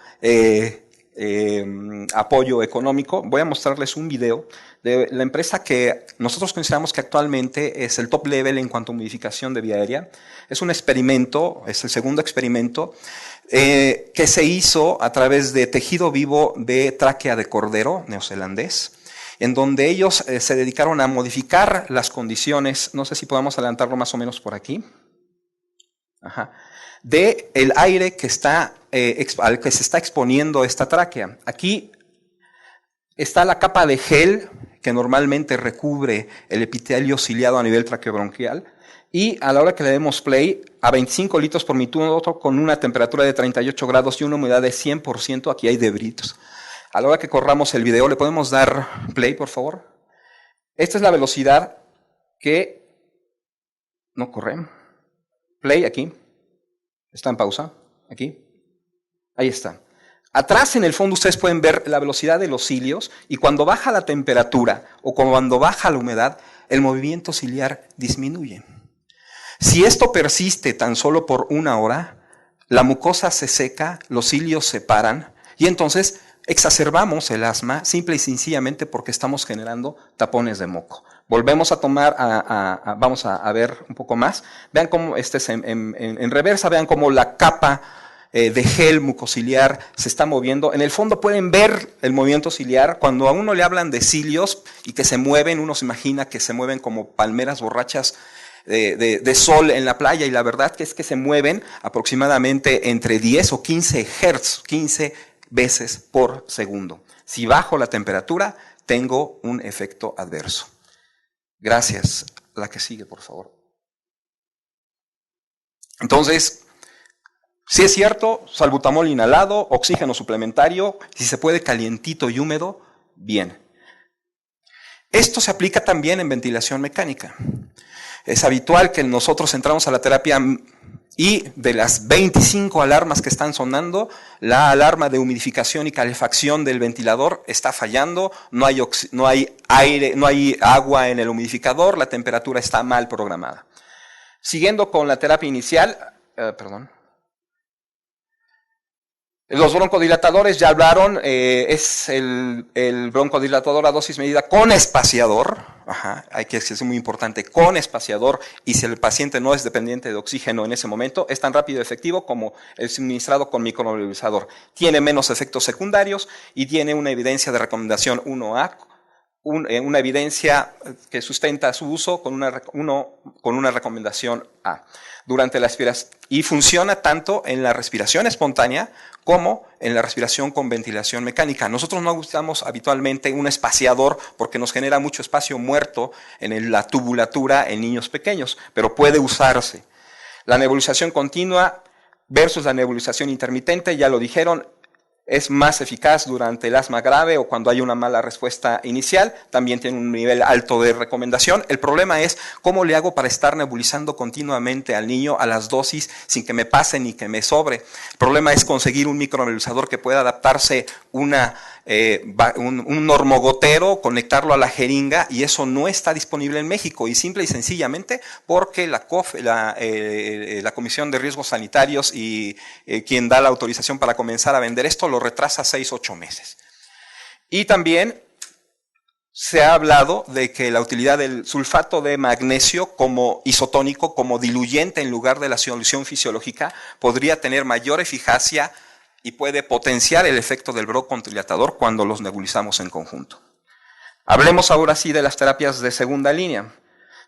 D: apoyo económico. Voy a mostrarles un video de la empresa que nosotros consideramos que actualmente es el top level en cuanto a humidificación de vía aérea. Es un experimento, es el segundo experimento que se hizo a través de tejido vivo de tráquea de cordero neozelandés, en donde ellos se dedicaron a modificar las condiciones, no sé si podemos adelantarlo más o menos por aquí, de el aire que está, al que se está exponiendo esta tráquea. Aquí está la capa de gel que normalmente recubre el epitelio ciliado a nivel traqueobronquial, y a la hora que le demos play, a 25 litros por minuto con una temperatura de 38 grados y una humedad de 100%, aquí hay debritos. A la hora que corramos el video, ¿le podemos dar play, por favor? Esta es la velocidad que... No corre. Play aquí. Está en pausa. Aquí. Ahí está. Atrás en el fondo ustedes pueden ver la velocidad de los cilios, y cuando baja la temperatura o cuando baja la humedad, el movimiento ciliar disminuye. Si esto persiste tan solo por 1 hora, la mucosa se seca, los cilios se paran, y entonces exacerbamos el asma simple y sencillamente porque estamos generando tapones de moco. Volvemos a tomar, vamos a ver un poco más. Vean cómo en reversa, vean cómo la capa de gel mucociliar se está moviendo. En el fondo pueden ver el movimiento ciliar. Cuando a uno le hablan de cilios y que se mueven, uno se imagina que se mueven como palmeras borrachas de sol en la playa, y la verdad que es que se mueven aproximadamente entre 10 o 15 hertz, 15 veces por segundo. Si bajo la temperatura, tengo un efecto adverso. Gracias. La que sigue, por favor. Entonces, si es cierto, salbutamol inhalado, oxígeno suplementario, si se puede calientito y húmedo, bien. Esto se aplica también en ventilación mecánica. Es habitual que nosotros entramos a la terapia y de las 25 alarmas que están sonando, la alarma de humidificación y calefacción del ventilador está fallando, no hay aire, no hay agua en el humidificador, la temperatura está mal programada. Siguiendo con la terapia inicial, los broncodilatadores ya hablaron, es el broncodilatador a dosis medida con espaciador, hay que decir, es muy importante, con espaciador, y si el paciente no es dependiente de oxígeno en ese momento, es tan rápido y efectivo como el suministrado con micronebulizador. Tiene menos efectos secundarios y tiene una evidencia de recomendación 1A, una evidencia que sustenta su uso con una recomendación A. Durante la aspiración, y funciona tanto en la respiración espontánea como en la respiración con ventilación mecánica. Nosotros no usamos habitualmente un espaciador porque nos genera mucho espacio muerto en la tubulatura en niños pequeños, pero puede usarse. La nebulización continua versus la nebulización intermitente, ya lo dijeron, es más eficaz durante el asma grave o cuando hay una mala respuesta inicial. También tiene un nivel alto de recomendación. El problema es cómo le hago para estar nebulizando continuamente al niño a las dosis sin que me pase ni que me sobre. El problema es conseguir un micronebulizador que pueda adaptarse un normogotero, conectarlo a la jeringa, y eso no está disponible en México, y simple y sencillamente porque la Comisión de Riesgos Sanitarios y quien da la autorización para comenzar a vender esto lo retrasa 6-8 meses. Y también se ha hablado de que la utilidad del sulfato de magnesio como isotónico, como diluyente en lugar de la solución fisiológica, podría tener mayor eficacia y puede potenciar el efecto del broncodilatador cuando los nebulizamos en conjunto. Hablemos ahora sí de las terapias de segunda línea.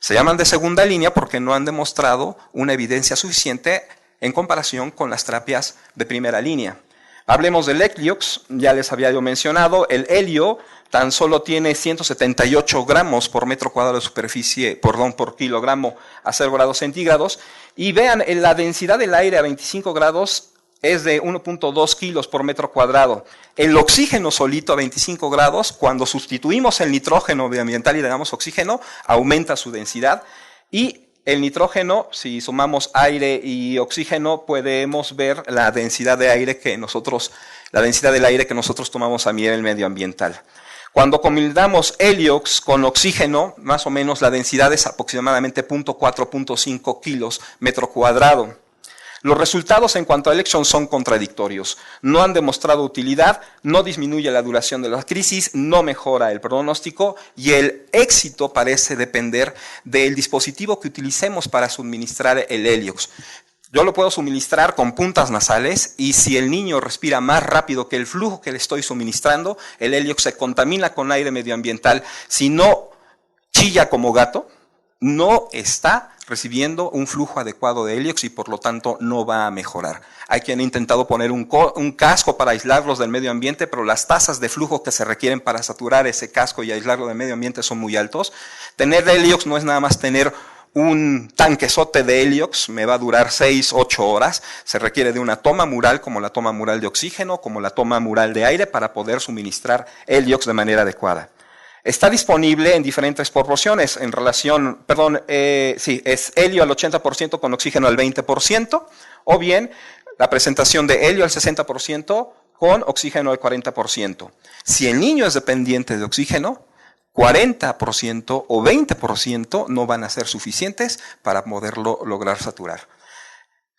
D: Se llaman de segunda línea porque no han demostrado una evidencia suficiente en comparación con las terapias de primera línea. Hablemos del Ekliox, ya les había yo mencionado, el helio tan solo tiene 178 gramos por metro cuadrado de superficie, por kilogramo a 0 grados centígrados, y vean, la densidad del aire a 25 grados es de 1.2 kilos por metro cuadrado. El oxígeno solito a 25 grados, cuando sustituimos el nitrógeno ambiental y le damos oxígeno, aumenta su densidad, y el nitrógeno, si sumamos aire y oxígeno, podemos ver la densidad de aire la densidad del aire que nosotros tomamos a nivel medioambiental. Cuando combinamos Heliox con oxígeno, más o menos la densidad es aproximadamente 0.4-0.5 kilos metro cuadrado. Los resultados en cuanto a Election son contradictorios. No han demostrado utilidad, no disminuye la duración de la crisis, no mejora el pronóstico, y el éxito parece depender del dispositivo que utilicemos para suministrar el Heliox. Yo lo puedo suministrar con puntas nasales, y si el niño respira más rápido que el flujo que le estoy suministrando, el Heliox se contamina con aire medioambiental. Si no chilla como gato, no está recibiendo un flujo adecuado de Heliox y por lo tanto no va a mejorar. Hay quien ha intentado poner un casco para aislarlos del medio ambiente, pero las tasas de flujo que se requieren para saturar ese casco y aislarlo del medio ambiente son muy altos. Tener Heliox no es nada más tener un tanquezote de Heliox, me va a durar 6-8 horas. Se requiere de una toma mural, como la toma mural de oxígeno, como la toma mural de aire, para poder suministrar Heliox de manera adecuada. Está disponible en diferentes proporciones en relación, es helio al 80% con oxígeno al 20%, o bien la presentación de helio al 60% con oxígeno al 40%. Si el niño es dependiente de oxígeno, 40% o 20% no van a ser suficientes para poderlo lograr saturar.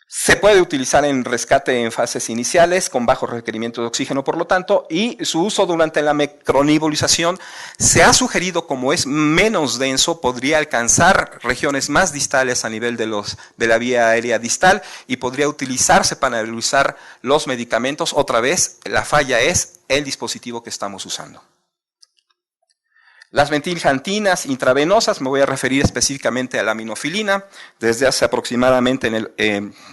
D: Se puede utilizar en rescate en fases iniciales con bajo requerimiento de oxígeno, por lo tanto, y su uso durante la micronebulización se ha sugerido, como es menos denso, podría alcanzar regiones más distales a nivel de la vía aérea distal y podría utilizarse para nebulizar los medicamentos. Otra vez, la falla es el dispositivo que estamos usando. Las metilxantinas intravenosas, me voy a referir específicamente a la aminofilina. Desde hace aproximadamente,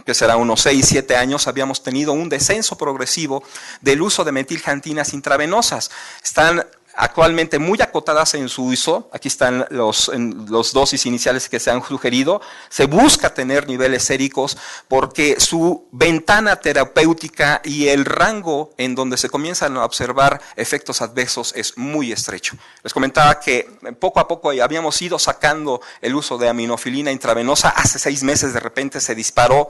D: que será unos 6-7 años, habíamos tenido un descenso progresivo del uso de metilxantinas intravenosas. Están actualmente muy acotadas en su uso. Aquí están los dosis iniciales que se han sugerido. Se busca tener niveles séricos porque su ventana terapéutica y el rango en donde se comienzan a observar efectos adversos es muy estrecho. Les comentaba que poco a poco habíamos ido sacando el uso de aminofilina intravenosa. Hace 6 meses de repente se disparó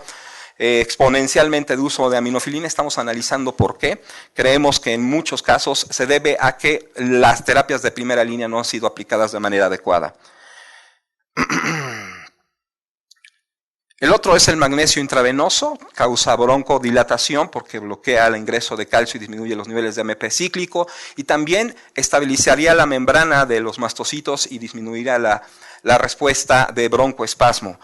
D: exponencialmente de uso de aminofilina. Estamos analizando por qué. Creemos que en muchos casos se debe a que las terapias de primera línea no han sido aplicadas de manera adecuada. El otro es el magnesio intravenoso, causa broncodilatación porque bloquea el ingreso de calcio y disminuye los niveles de AMP cíclico, y también estabilizaría la membrana de los mastocitos y disminuiría la respuesta de broncoespasmo.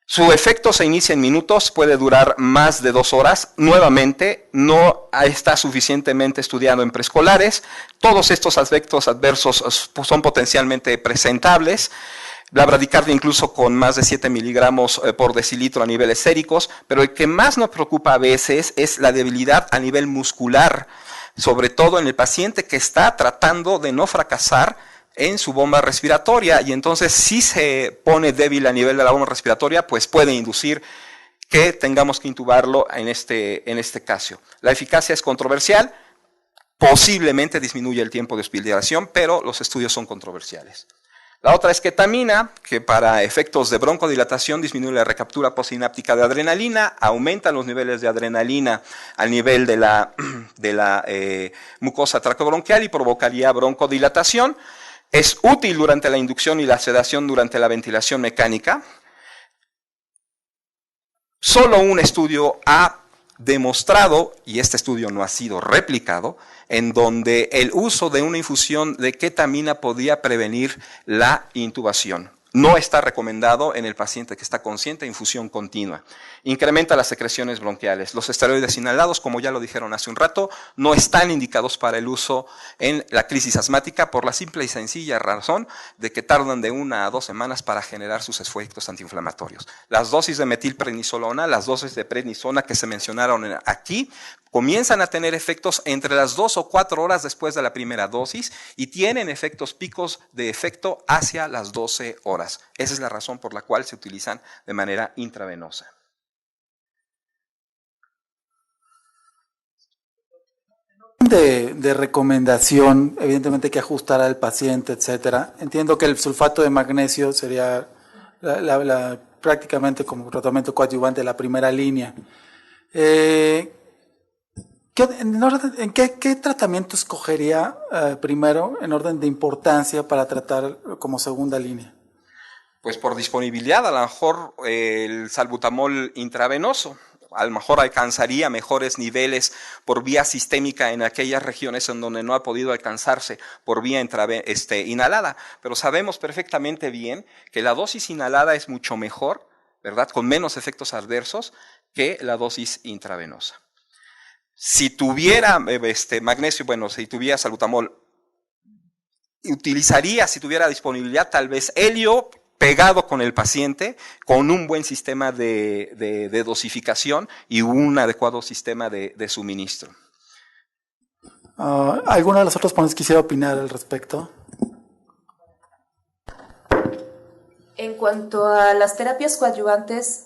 D: Su efecto se inicia en minutos, puede durar más de 2 horas. Nuevamente, no está suficientemente estudiado en preescolares. Todos estos efectos adversos son potencialmente presentables. La bradicardia incluso con más de 7 miligramos por decilitro a niveles séricos, pero el que más nos preocupa a veces es la debilidad a nivel muscular, sobre todo en el paciente que está tratando de no fracasar en su bomba respiratoria, y entonces si se pone débil a nivel de la bomba respiratoria, pues puede inducir que tengamos que intubarlo en este caso. La eficacia es controversial, posiblemente disminuye el tiempo de hospitalización, pero los estudios son controversiales. La otra es ketamina, que para efectos de broncodilatación disminuye la recaptura postsináptica de adrenalina, aumenta los niveles de adrenalina al nivel de la mucosa tracobronquial y provocaría broncodilatación. Es útil durante la inducción y la sedación durante la ventilación mecánica. Solo un estudio ha demostrado, y este estudio no ha sido replicado, en donde el uso de una infusión de ketamina podía prevenir la intubación. No está recomendado en el paciente que está consciente infusión continua. Incrementa las secreciones bronquiales. Los esteroides inhalados, como ya lo dijeron hace un rato, no están indicados para el uso en la crisis asmática por la simple y sencilla razón de que tardan de 1 a 2 semanas para generar sus efectos antiinflamatorios. Las dosis de metilprednisolona, las dosis de prednisona que se mencionaron aquí, comienzan a tener efectos entre las 2 o 4 horas después de la primera dosis y tienen efectos picos de efecto hacia las 12 horas. Esa es la razón por la cual se utilizan de manera intravenosa.
A: De recomendación, evidentemente hay que ajustar al paciente, etcétera. Entiendo que el sulfato de magnesio sería prácticamente como tratamiento coadyuvante de la primera línea. ¿En qué tratamiento escogería primero en orden de importancia para tratar como segunda línea?
D: Pues por disponibilidad, a lo mejor el salbutamol intravenoso. A lo mejor alcanzaría mejores niveles por vía sistémica en aquellas regiones en donde no ha podido alcanzarse por vía inhalada. Pero sabemos perfectamente bien que la dosis inhalada es mucho mejor, ¿verdad?, con menos efectos adversos que la dosis intravenosa. Si tuviera magnesio, bueno, si tuviera salbutamol, utilizaría, si tuviera disponibilidad, tal vez helio pegado con el paciente, con un buen sistema de dosificación y un adecuado sistema de suministro.
A: ¿Alguno de los otros ponentes quisiera opinar al respecto?
C: En cuanto a las terapias coadyuvantes,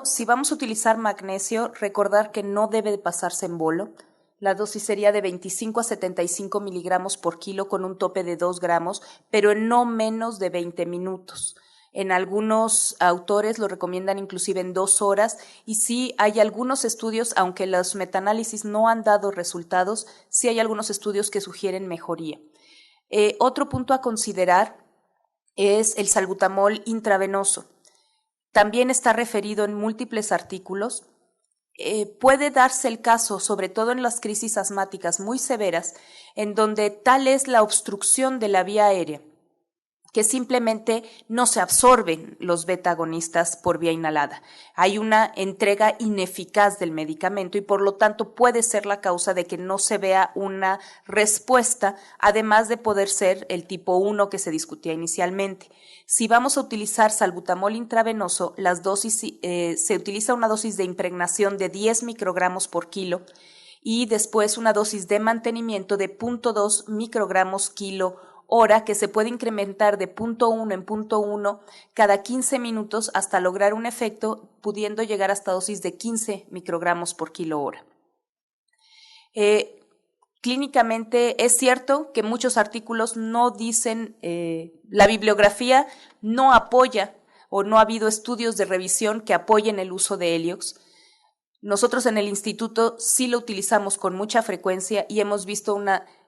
C: si vamos a utilizar magnesio, recordar que no debe de pasarse en bolo. La dosis sería de 25 a 75 miligramos por kilo con un tope de 2 gramos, pero en no menos de 20 minutos. En algunos autores lo recomiendan inclusive en 2 horas y sí hay algunos estudios, aunque los metaanálisis no han dado resultados, sí hay algunos estudios que sugieren mejoría. Otro punto a considerar es el salbutamol intravenoso. También está referido en múltiples artículos. Puede darse el caso, sobre todo en las crisis asmáticas muy severas, en donde tal es la obstrucción de la vía aérea que simplemente no se absorben los beta-agonistas por vía inhalada. Hay una entrega ineficaz del medicamento y por lo tanto puede ser la causa de que no se vea una respuesta, además de poder ser el tipo 1 que se discutía inicialmente. Si vamos a utilizar salbutamol intravenoso, las dosis, se utiliza una dosis de impregnación de 10 microgramos por kilo y después una dosis de mantenimiento de 0.2 microgramos kilo hora, que se puede incrementar de 0.1 en 0.1 cada 15 minutos hasta lograr un efecto, pudiendo llegar hasta dosis de 15 microgramos por kilo hora. Clínicamente es cierto que muchos artículos no dicen, la bibliografía no apoya o no ha habido estudios de revisión que apoyen el uso de Heliox. Nosotros en el instituto sí lo utilizamos con mucha frecuencia y hemos visto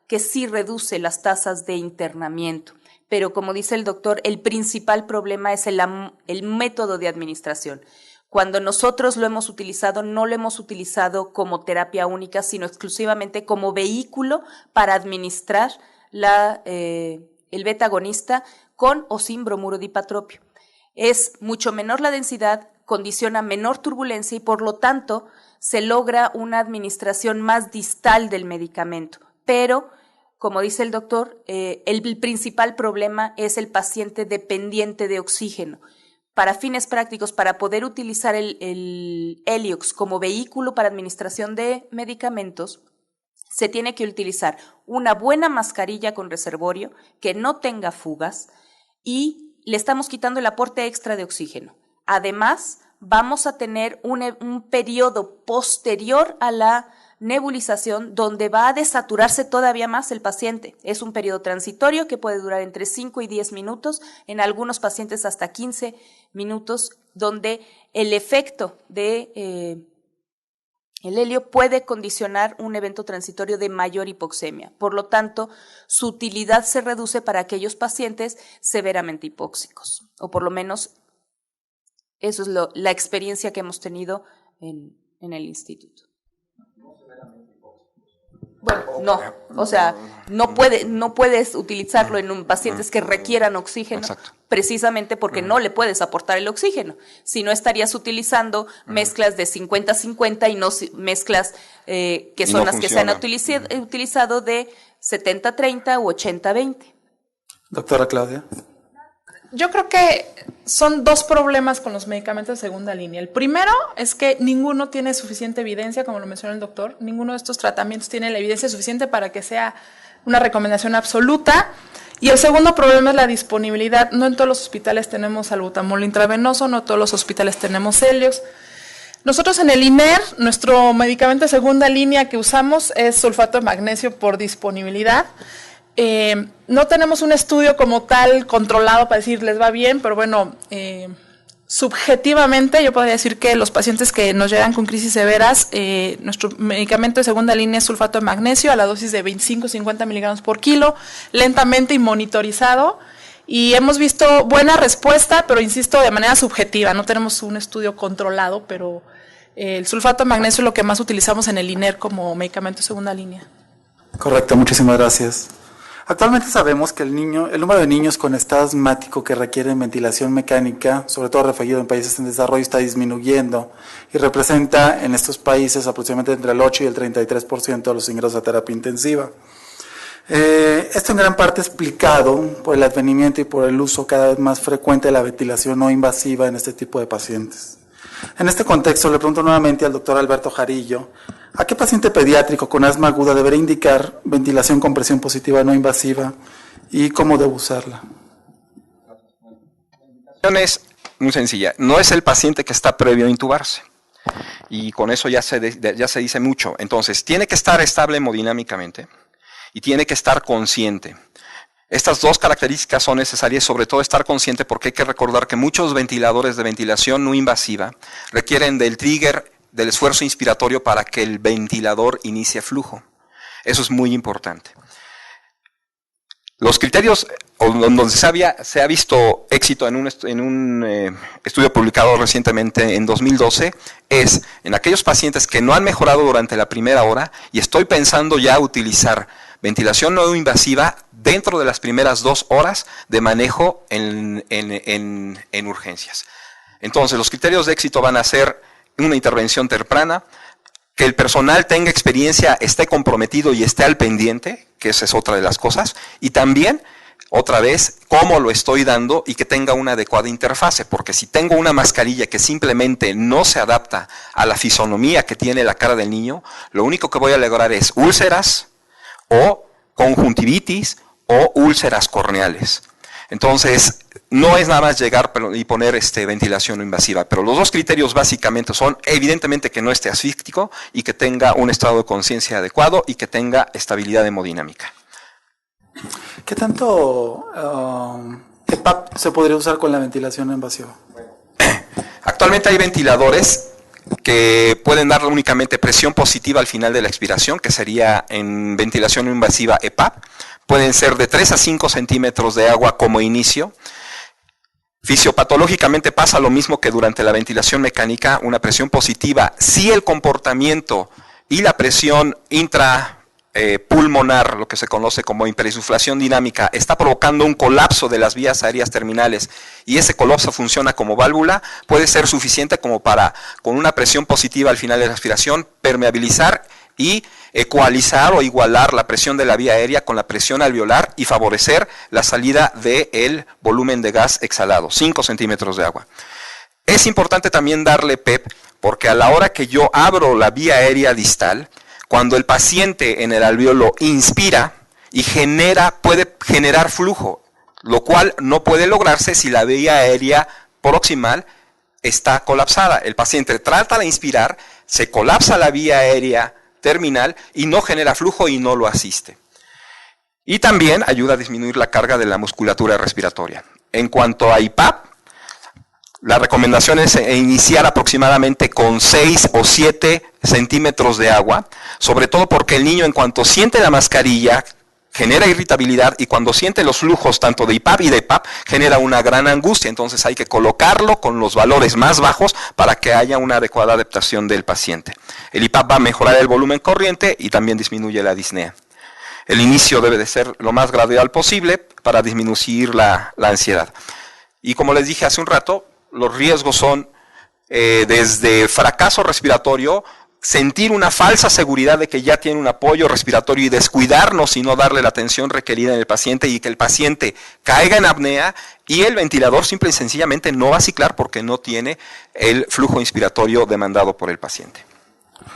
C: que sí reduce las tasas de internamiento. Pero como dice el doctor, el principal problema es el método de administración. Cuando nosotros lo hemos utilizado, no lo hemos utilizado como terapia única, sino exclusivamente como vehículo para administrar el beta-agonista con o sin bromuro dipatropio. Es mucho menor la densidad, condiciona menor turbulencia y por lo tanto se logra una administración más distal del medicamento. Pero, como dice el doctor, el principal problema es el paciente dependiente de oxígeno. Para fines prácticos, para poder utilizar el Heliox como vehículo para administración de medicamentos, se tiene que utilizar una buena mascarilla con reservorio que no tenga fugas y le estamos quitando el aporte extra de oxígeno. Además, vamos a tener un periodo posterior a la nebulización donde va a desaturarse todavía más el paciente. Es un periodo transitorio que puede durar entre 5 y 10 minutos, en algunos pacientes hasta 15 minutos, donde el efecto de el helio puede condicionar un evento transitorio de mayor hipoxemia. Por lo tanto, su utilidad se reduce para aquellos pacientes severamente hipóxicos, o por lo menos eso es la experiencia que hemos tenido en el instituto. Bueno, no, o sea, no puedes utilizarlo en pacientes que requieran oxígeno.
D: Exacto.
C: Precisamente porque no le puedes aportar el oxígeno. Si no, estarías utilizando mezclas de 50-50 y no mezclas que son
D: no
C: las que se han
D: funciona.
C: utilizado de 70-30 u 80-20.
A: Doctora Claudia.
B: Yo creo que son dos problemas con los medicamentos de segunda línea. El primero es que ninguno tiene suficiente evidencia, como lo mencionó el doctor. Ninguno de estos tratamientos tiene la evidencia suficiente para que sea una recomendación absoluta. Y el segundo problema es la disponibilidad. No en todos los hospitales tenemos salbutamol intravenoso, no todos los hospitales tenemos Helios. Nosotros en el INER, nuestro medicamento de segunda línea que usamos es sulfato de magnesio por disponibilidad. No tenemos un estudio como tal controlado para decir les va bien, pero bueno, subjetivamente yo podría decir que los pacientes que nos llegan con crisis severas, nuestro medicamento de segunda línea es sulfato de magnesio a la dosis de 25-50 miligramos por kilo, lentamente y monitorizado, y hemos visto buena respuesta, pero insisto, de manera subjetiva, no tenemos un estudio controlado, pero el sulfato de magnesio es lo que más utilizamos en el INER como medicamento de segunda línea.
A: Correcto, muchísimas gracias. Actualmente sabemos que el número de niños con estado asmático que requieren ventilación mecánica, sobre todo referido en países en desarrollo, está disminuyendo y representa en estos países aproximadamente entre el 8 y el 33% de los ingresos a terapia intensiva. Esto en gran parte explicado por el advenimiento y por el uso cada vez más frecuente de la ventilación no invasiva en este tipo de pacientes. En este contexto, le pregunto nuevamente al doctor Alberto Jarillo, ¿a qué paciente pediátrico con asma aguda debería indicar ventilación con presión positiva no invasiva y cómo debe usarla?
D: La situación es muy sencilla. No es el paciente que está previo a intubarse. Y con eso ya se dice mucho. Entonces, tiene que estar estable hemodinámicamente y tiene que estar consciente. Estas dos características son necesarias, sobre todo estar consciente, porque hay que recordar que muchos ventiladores de ventilación no invasiva requieren del trigger del esfuerzo inspiratorio para que el ventilador inicie flujo. Eso es muy importante. Los criterios donde se ha visto éxito en un estudio publicado recientemente en 2012 es en aquellos pacientes que no han mejorado durante la primera hora y estoy pensando ya utilizar ventilación no invasiva dentro de las primeras 2 horas de manejo en urgencias. Entonces, los criterios de éxito van a ser una intervención temprana, que el personal tenga experiencia, esté comprometido y esté al pendiente, que esa es otra de las cosas, y también, otra vez, cómo lo estoy dando y que tenga una adecuada interfase, porque si tengo una mascarilla que simplemente no se adapta a la fisonomía que tiene la cara del niño, lo único que voy a lograr es úlceras o conjuntivitis o úlceras corneales. Entonces, no es nada más llegar y poner ventilación no invasiva, pero los dos criterios básicamente son, evidentemente, que no esté asfíctico y que tenga un estado de conciencia adecuado y que tenga estabilidad hemodinámica.
A: ¿Qué tanto EPAP se podría usar con la ventilación no invasiva?
D: Actualmente hay ventiladores que pueden dar únicamente presión positiva al final de la expiración, que sería en ventilación no invasiva EPAP. Pueden ser de 3 a 5 centímetros de agua como inicio. Fisiopatológicamente pasa lo mismo que durante la ventilación mecánica, una presión positiva. Si el comportamiento y la presión intrapulmonar, lo que se conoce como hiperinsuflación dinámica, está provocando un colapso de las vías aéreas terminales y ese colapso funciona como válvula, puede ser suficiente como para, con una presión positiva al final de la expiración, permeabilizar y ecualizar o igualar la presión de la vía aérea con la presión alveolar y favorecer la salida del volumen de gas exhalado, 5 centímetros de agua. Es importante también darle PEP porque a la hora que yo abro la vía aérea distal, cuando el paciente en el alveolo inspira y puede generar flujo, lo cual no puede lograrse si la vía aérea proximal está colapsada. El paciente trata de inspirar, se colapsa la vía aérea terminal y no genera flujo y no lo asiste. Y también ayuda a disminuir la carga de la musculatura respiratoria. En cuanto a IPAP, la recomendación es iniciar aproximadamente con 6 o 7 centímetros de agua, sobre todo porque el niño en cuanto siente la mascarilla genera irritabilidad y cuando siente los flujos tanto de IPAP y de EPAP genera una gran angustia, entonces hay que colocarlo con los valores más bajos para que haya una adecuada adaptación del paciente. El IPAP va a mejorar el volumen corriente y también disminuye la disnea. El inicio debe de ser lo más gradual posible para disminuir la ansiedad. Y como les dije hace un rato, los riesgos son desde fracaso respiratorio, sentir una falsa seguridad de que ya tiene un apoyo respiratorio y descuidarnos y no darle la atención requerida en el paciente y que el paciente caiga en apnea y el ventilador simple y sencillamente no va a ciclar porque no tiene el flujo inspiratorio demandado por el paciente.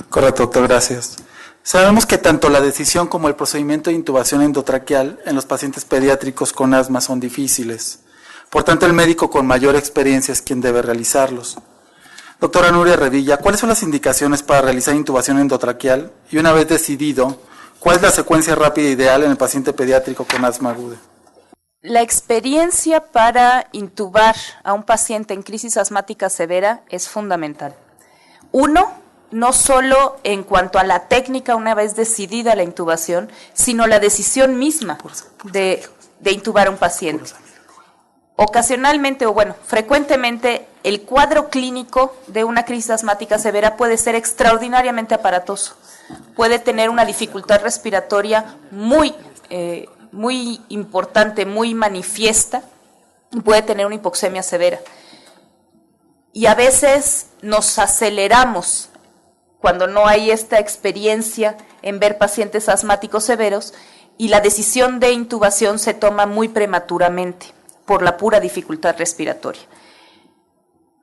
A: Correcto, doctor, gracias. Sabemos que tanto la decisión como el procedimiento de intubación endotraqueal en los pacientes pediátricos con asma son difíciles. Por tanto, el médico con mayor experiencia es quien debe realizarlos. Doctora Nuria Redilla, ¿cuáles son las indicaciones para realizar intubación endotraqueal? Y una vez decidido, ¿cuál es la secuencia rápida ideal en el paciente pediátrico con asma aguda?
C: La experiencia para intubar a un paciente en crisis asmática severa es fundamental. Uno, no solo en cuanto a la técnica una vez decidida la intubación, sino la decisión misma de intubar a un paciente. Ocasionalmente, o bueno, frecuentemente, el cuadro clínico de una crisis asmática severa puede ser extraordinariamente aparatoso. Puede tener una dificultad respiratoria muy importante, muy manifiesta, y puede tener una hipoxemia severa. Y a veces nos aceleramos cuando no hay esta experiencia en ver pacientes asmáticos severos y la decisión de intubación se toma muy prematuramente por la pura dificultad respiratoria.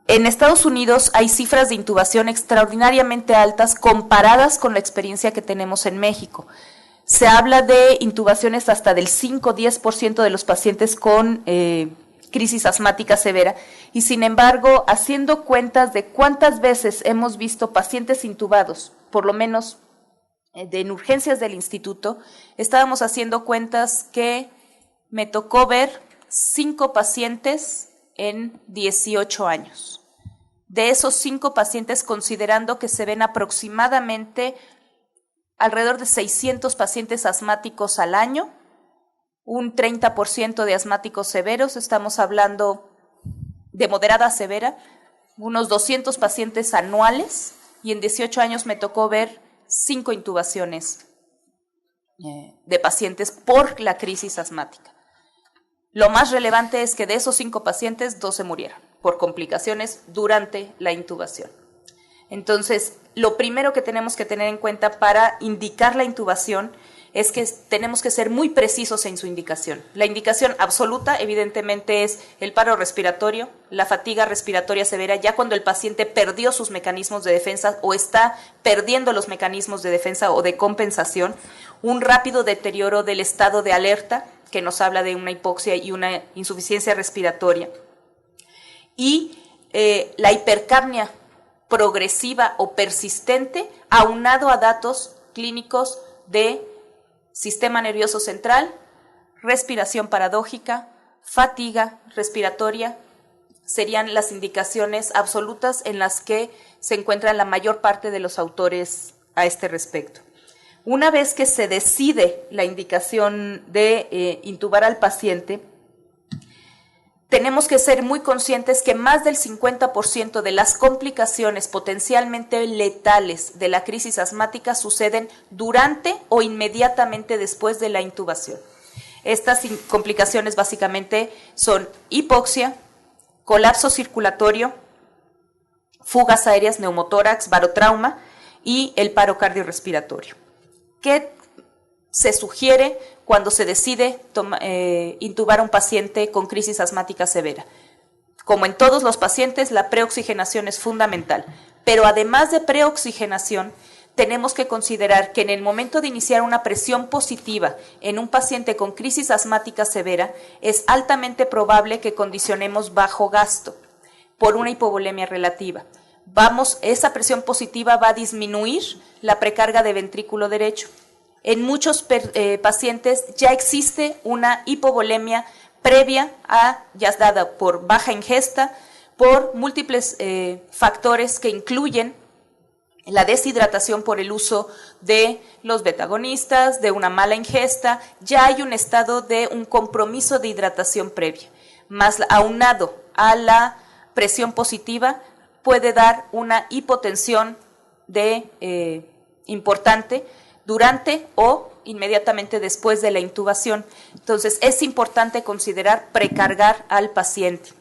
C: En Estados Unidos hay cifras de intubación extraordinariamente altas comparadas con la experiencia que tenemos en México. Se habla de intubaciones hasta del 5-10% de los pacientes con crisis asmática severa y sin embargo, haciendo cuentas de cuántas veces hemos visto pacientes intubados, por lo menos en urgencias del instituto, estábamos haciendo cuentas que me tocó ver 5 pacientes en 18 años. De esos 5 pacientes, considerando que se ven aproximadamente alrededor de 600 pacientes asmáticos al año, un 30% de asmáticos severos, estamos hablando de moderada a severa, unos 200 pacientes anuales, y en 18 años me tocó ver 5 intubaciones de pacientes por la crisis asmática. Lo más relevante es que de esos 5 pacientes, 2 se murieron por complicaciones durante la intubación. Entonces, lo primero que tenemos que tener en cuenta para indicar la intubación es que tenemos que ser muy precisos en su indicación. La indicación absoluta, evidentemente, es el paro respiratorio, la fatiga respiratoria severa, ya cuando el paciente perdió sus mecanismos de defensa o está perdiendo los mecanismos de defensa o de compensación, un rápido deterioro del estado de alerta, que nos habla de una hipoxia y una insuficiencia respiratoria, y la hipercapnia progresiva o persistente, aunado a datos clínicos de sistema nervioso central, respiración paradójica, fatiga respiratoria, serían las indicaciones absolutas en las que se encuentran la mayor parte de los autores a este respecto. Una vez que se decide la indicación de intubar al paciente, tenemos que ser muy conscientes que más del 50% de las complicaciones potencialmente letales de la crisis asmática suceden durante o inmediatamente después de la intubación. Estas complicaciones básicamente son hipoxia, colapso circulatorio, fugas aéreas, neumotórax, barotrauma y el paro cardiorrespiratorio. ¿Qué se sugiere cuando se decide intubar a un paciente con crisis asmática severa? Como en todos los pacientes, la preoxigenación es fundamental, pero además de preoxigenación, tenemos que considerar que en el momento de iniciar una presión positiva en un paciente con crisis asmática severa, es altamente probable que condicionemos bajo gasto. por una hipovolemia relativa. Esa presión positiva va a disminuir la precarga de ventrículo derecho. En muchos pacientes ya existe una hipovolemia previa ya dada por baja ingesta, por múltiples factores que incluyen la deshidratación por el uso de los betagonistas, de una mala ingesta. Ya hay un estado de un compromiso de hidratación previa, más aunado a la presión positiva puede dar una hipotensión importante durante o inmediatamente después de la intubación. Entonces, es importante considerar precargar al paciente.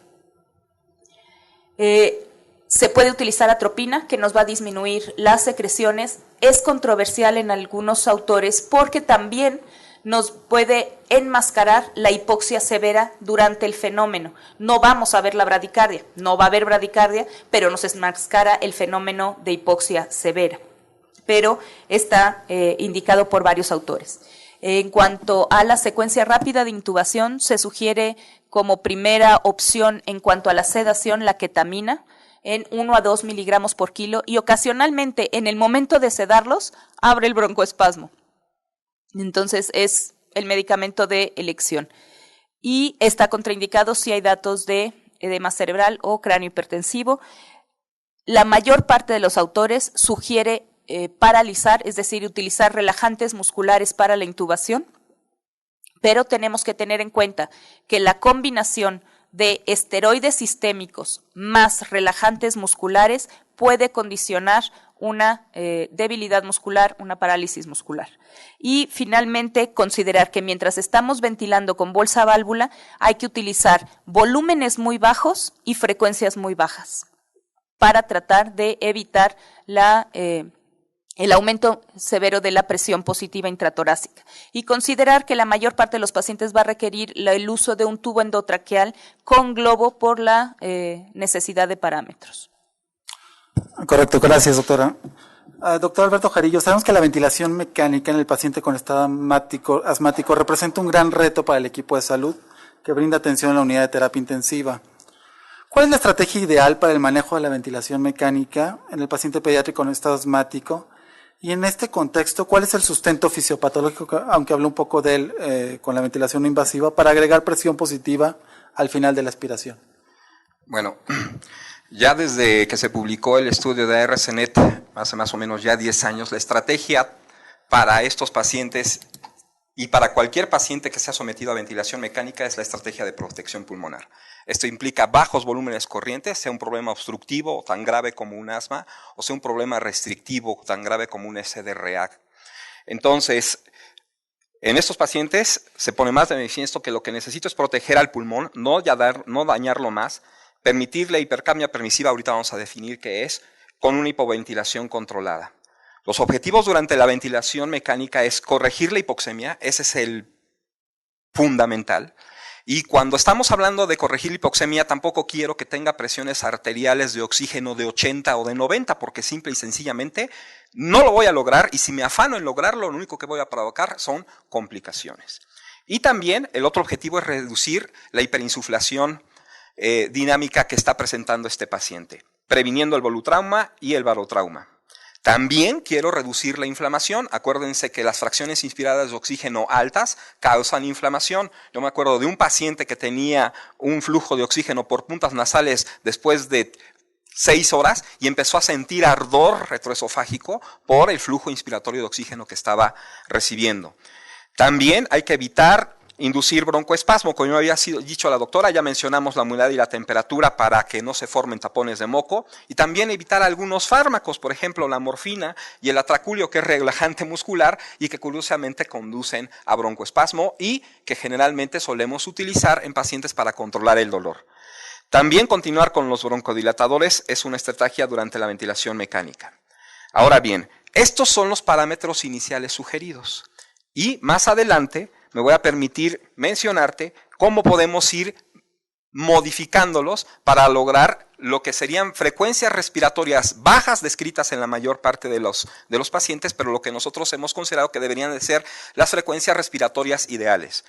C: Se puede utilizar atropina, que nos va a disminuir las secreciones. Es controversial en algunos autores porque también nos puede enmascarar la hipoxia severa durante el fenómeno. No vamos a ver la bradicardia, no va a haber bradicardia, pero nos enmascara el fenómeno de hipoxia severa. Pero está indicado por varios autores. En cuanto a la secuencia rápida de intubación, se sugiere como primera opción en cuanto a la sedación la ketamina en 1 a 2 miligramos por kilo y ocasionalmente en el momento de sedarlos abre el broncoespasmo. Entonces es el medicamento de elección. Y está contraindicado si hay datos de edema cerebral o cráneo hipertensivo. La mayor parte de los autores sugiere paralizar, es decir, utilizar relajantes musculares para la intubación, pero tenemos que tener en cuenta que la combinación de esteroides sistémicos más relajantes musculares puede condicionar una debilidad muscular, una parálisis muscular. Y finalmente, considerar que mientras estamos ventilando con bolsa válvula, hay que utilizar volúmenes muy bajos y frecuencias muy bajas para tratar de evitar el aumento severo de la presión positiva intratorácica. Y considerar que la mayor parte de los pacientes va a requerir el uso de un tubo endotraqueal con globo por la necesidad de parámetros.
A: Correcto, gracias, doctora. Doctor Alberto Jarillo, sabemos que la ventilación mecánica en el paciente con estado asmático representa un gran reto para el equipo de salud que brinda atención en la unidad de terapia intensiva. ¿Cuál es la estrategia ideal para el manejo de la ventilación mecánica en el paciente pediátrico con estado asmático? Y en este contexto, ¿cuál es el sustento fisiopatológico, aunque hablé un poco de él con la ventilación no invasiva, para agregar presión positiva al final de la aspiración?
D: Bueno, ya desde que se publicó el estudio de ARCNet, hace más o menos ya 10 años, la estrategia para estos pacientes y para cualquier paciente que sea sometido a ventilación mecánica es la estrategia de protección pulmonar. Esto implica bajos volúmenes corrientes, sea un problema obstructivo tan grave como un asma, o sea un problema restrictivo tan grave como un SDRA. Entonces, en estos pacientes se pone más de manifiesto que lo que necesito es proteger al pulmón, no dañarlo más, permitir la hipercapnia permisiva, ahorita vamos a definir qué es, con una hipoventilación controlada. Los objetivos durante la ventilación mecánica es corregir la hipoxemia, ese es el fundamental. Y cuando estamos hablando de corregir la hipoxemia, tampoco quiero que tenga presiones arteriales de oxígeno de 80 o de 90, porque simple y sencillamente no lo voy a lograr, y si me afano en lograrlo, lo único que voy a provocar son complicaciones. Y también el otro objetivo es reducir la hiperinsuflación dinámica que está presentando este paciente, previniendo el volutrauma y el barotrauma. También quiero reducir la inflamación. Acuérdense que las fracciones inspiradas de oxígeno altas causan inflamación. Yo me acuerdo de un paciente que tenía un flujo de oxígeno por puntas nasales después de 6 horas y empezó a sentir ardor retroesofágico por el flujo inspiratorio de oxígeno que estaba recibiendo. También hay que evitar inducir broncoespasmo. Como había dicho la doctora, ya mencionamos la humedad y la temperatura para que no se formen tapones de moco, y también evitar algunos fármacos, por ejemplo la morfina y el atraculio, que es relajante muscular y que curiosamente conducen a broncoespasmo y que generalmente solemos utilizar en pacientes para controlar el dolor. También continuar con los broncodilatadores es una estrategia durante la ventilación mecánica. Ahora bien, estos son los parámetros iniciales sugeridos y más adelante me voy a permitir mencionarte cómo podemos ir modificándolos para lograr lo que serían frecuencias respiratorias bajas descritas en la mayor parte de los pacientes, pero lo que nosotros hemos considerado que deberían de ser las frecuencias respiratorias ideales.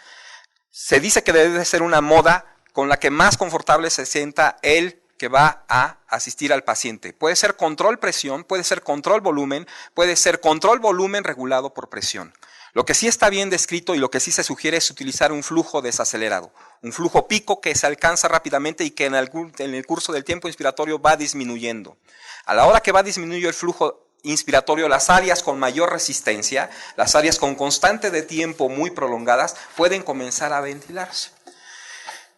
D: Se dice que debe de ser una moda con la que más confortable se sienta el que va a asistir al paciente. Puede ser control presión, puede ser control volumen, puede ser control volumen regulado por presión. Lo que sí está bien descrito y lo que sí se sugiere es utilizar un flujo desacelerado, un flujo pico que se alcanza rápidamente y que en el curso del tiempo inspiratorio va disminuyendo. A la hora que va disminuyendo el flujo inspiratorio, las áreas con mayor resistencia, las áreas con constante de tiempo muy prolongadas, pueden comenzar a ventilarse.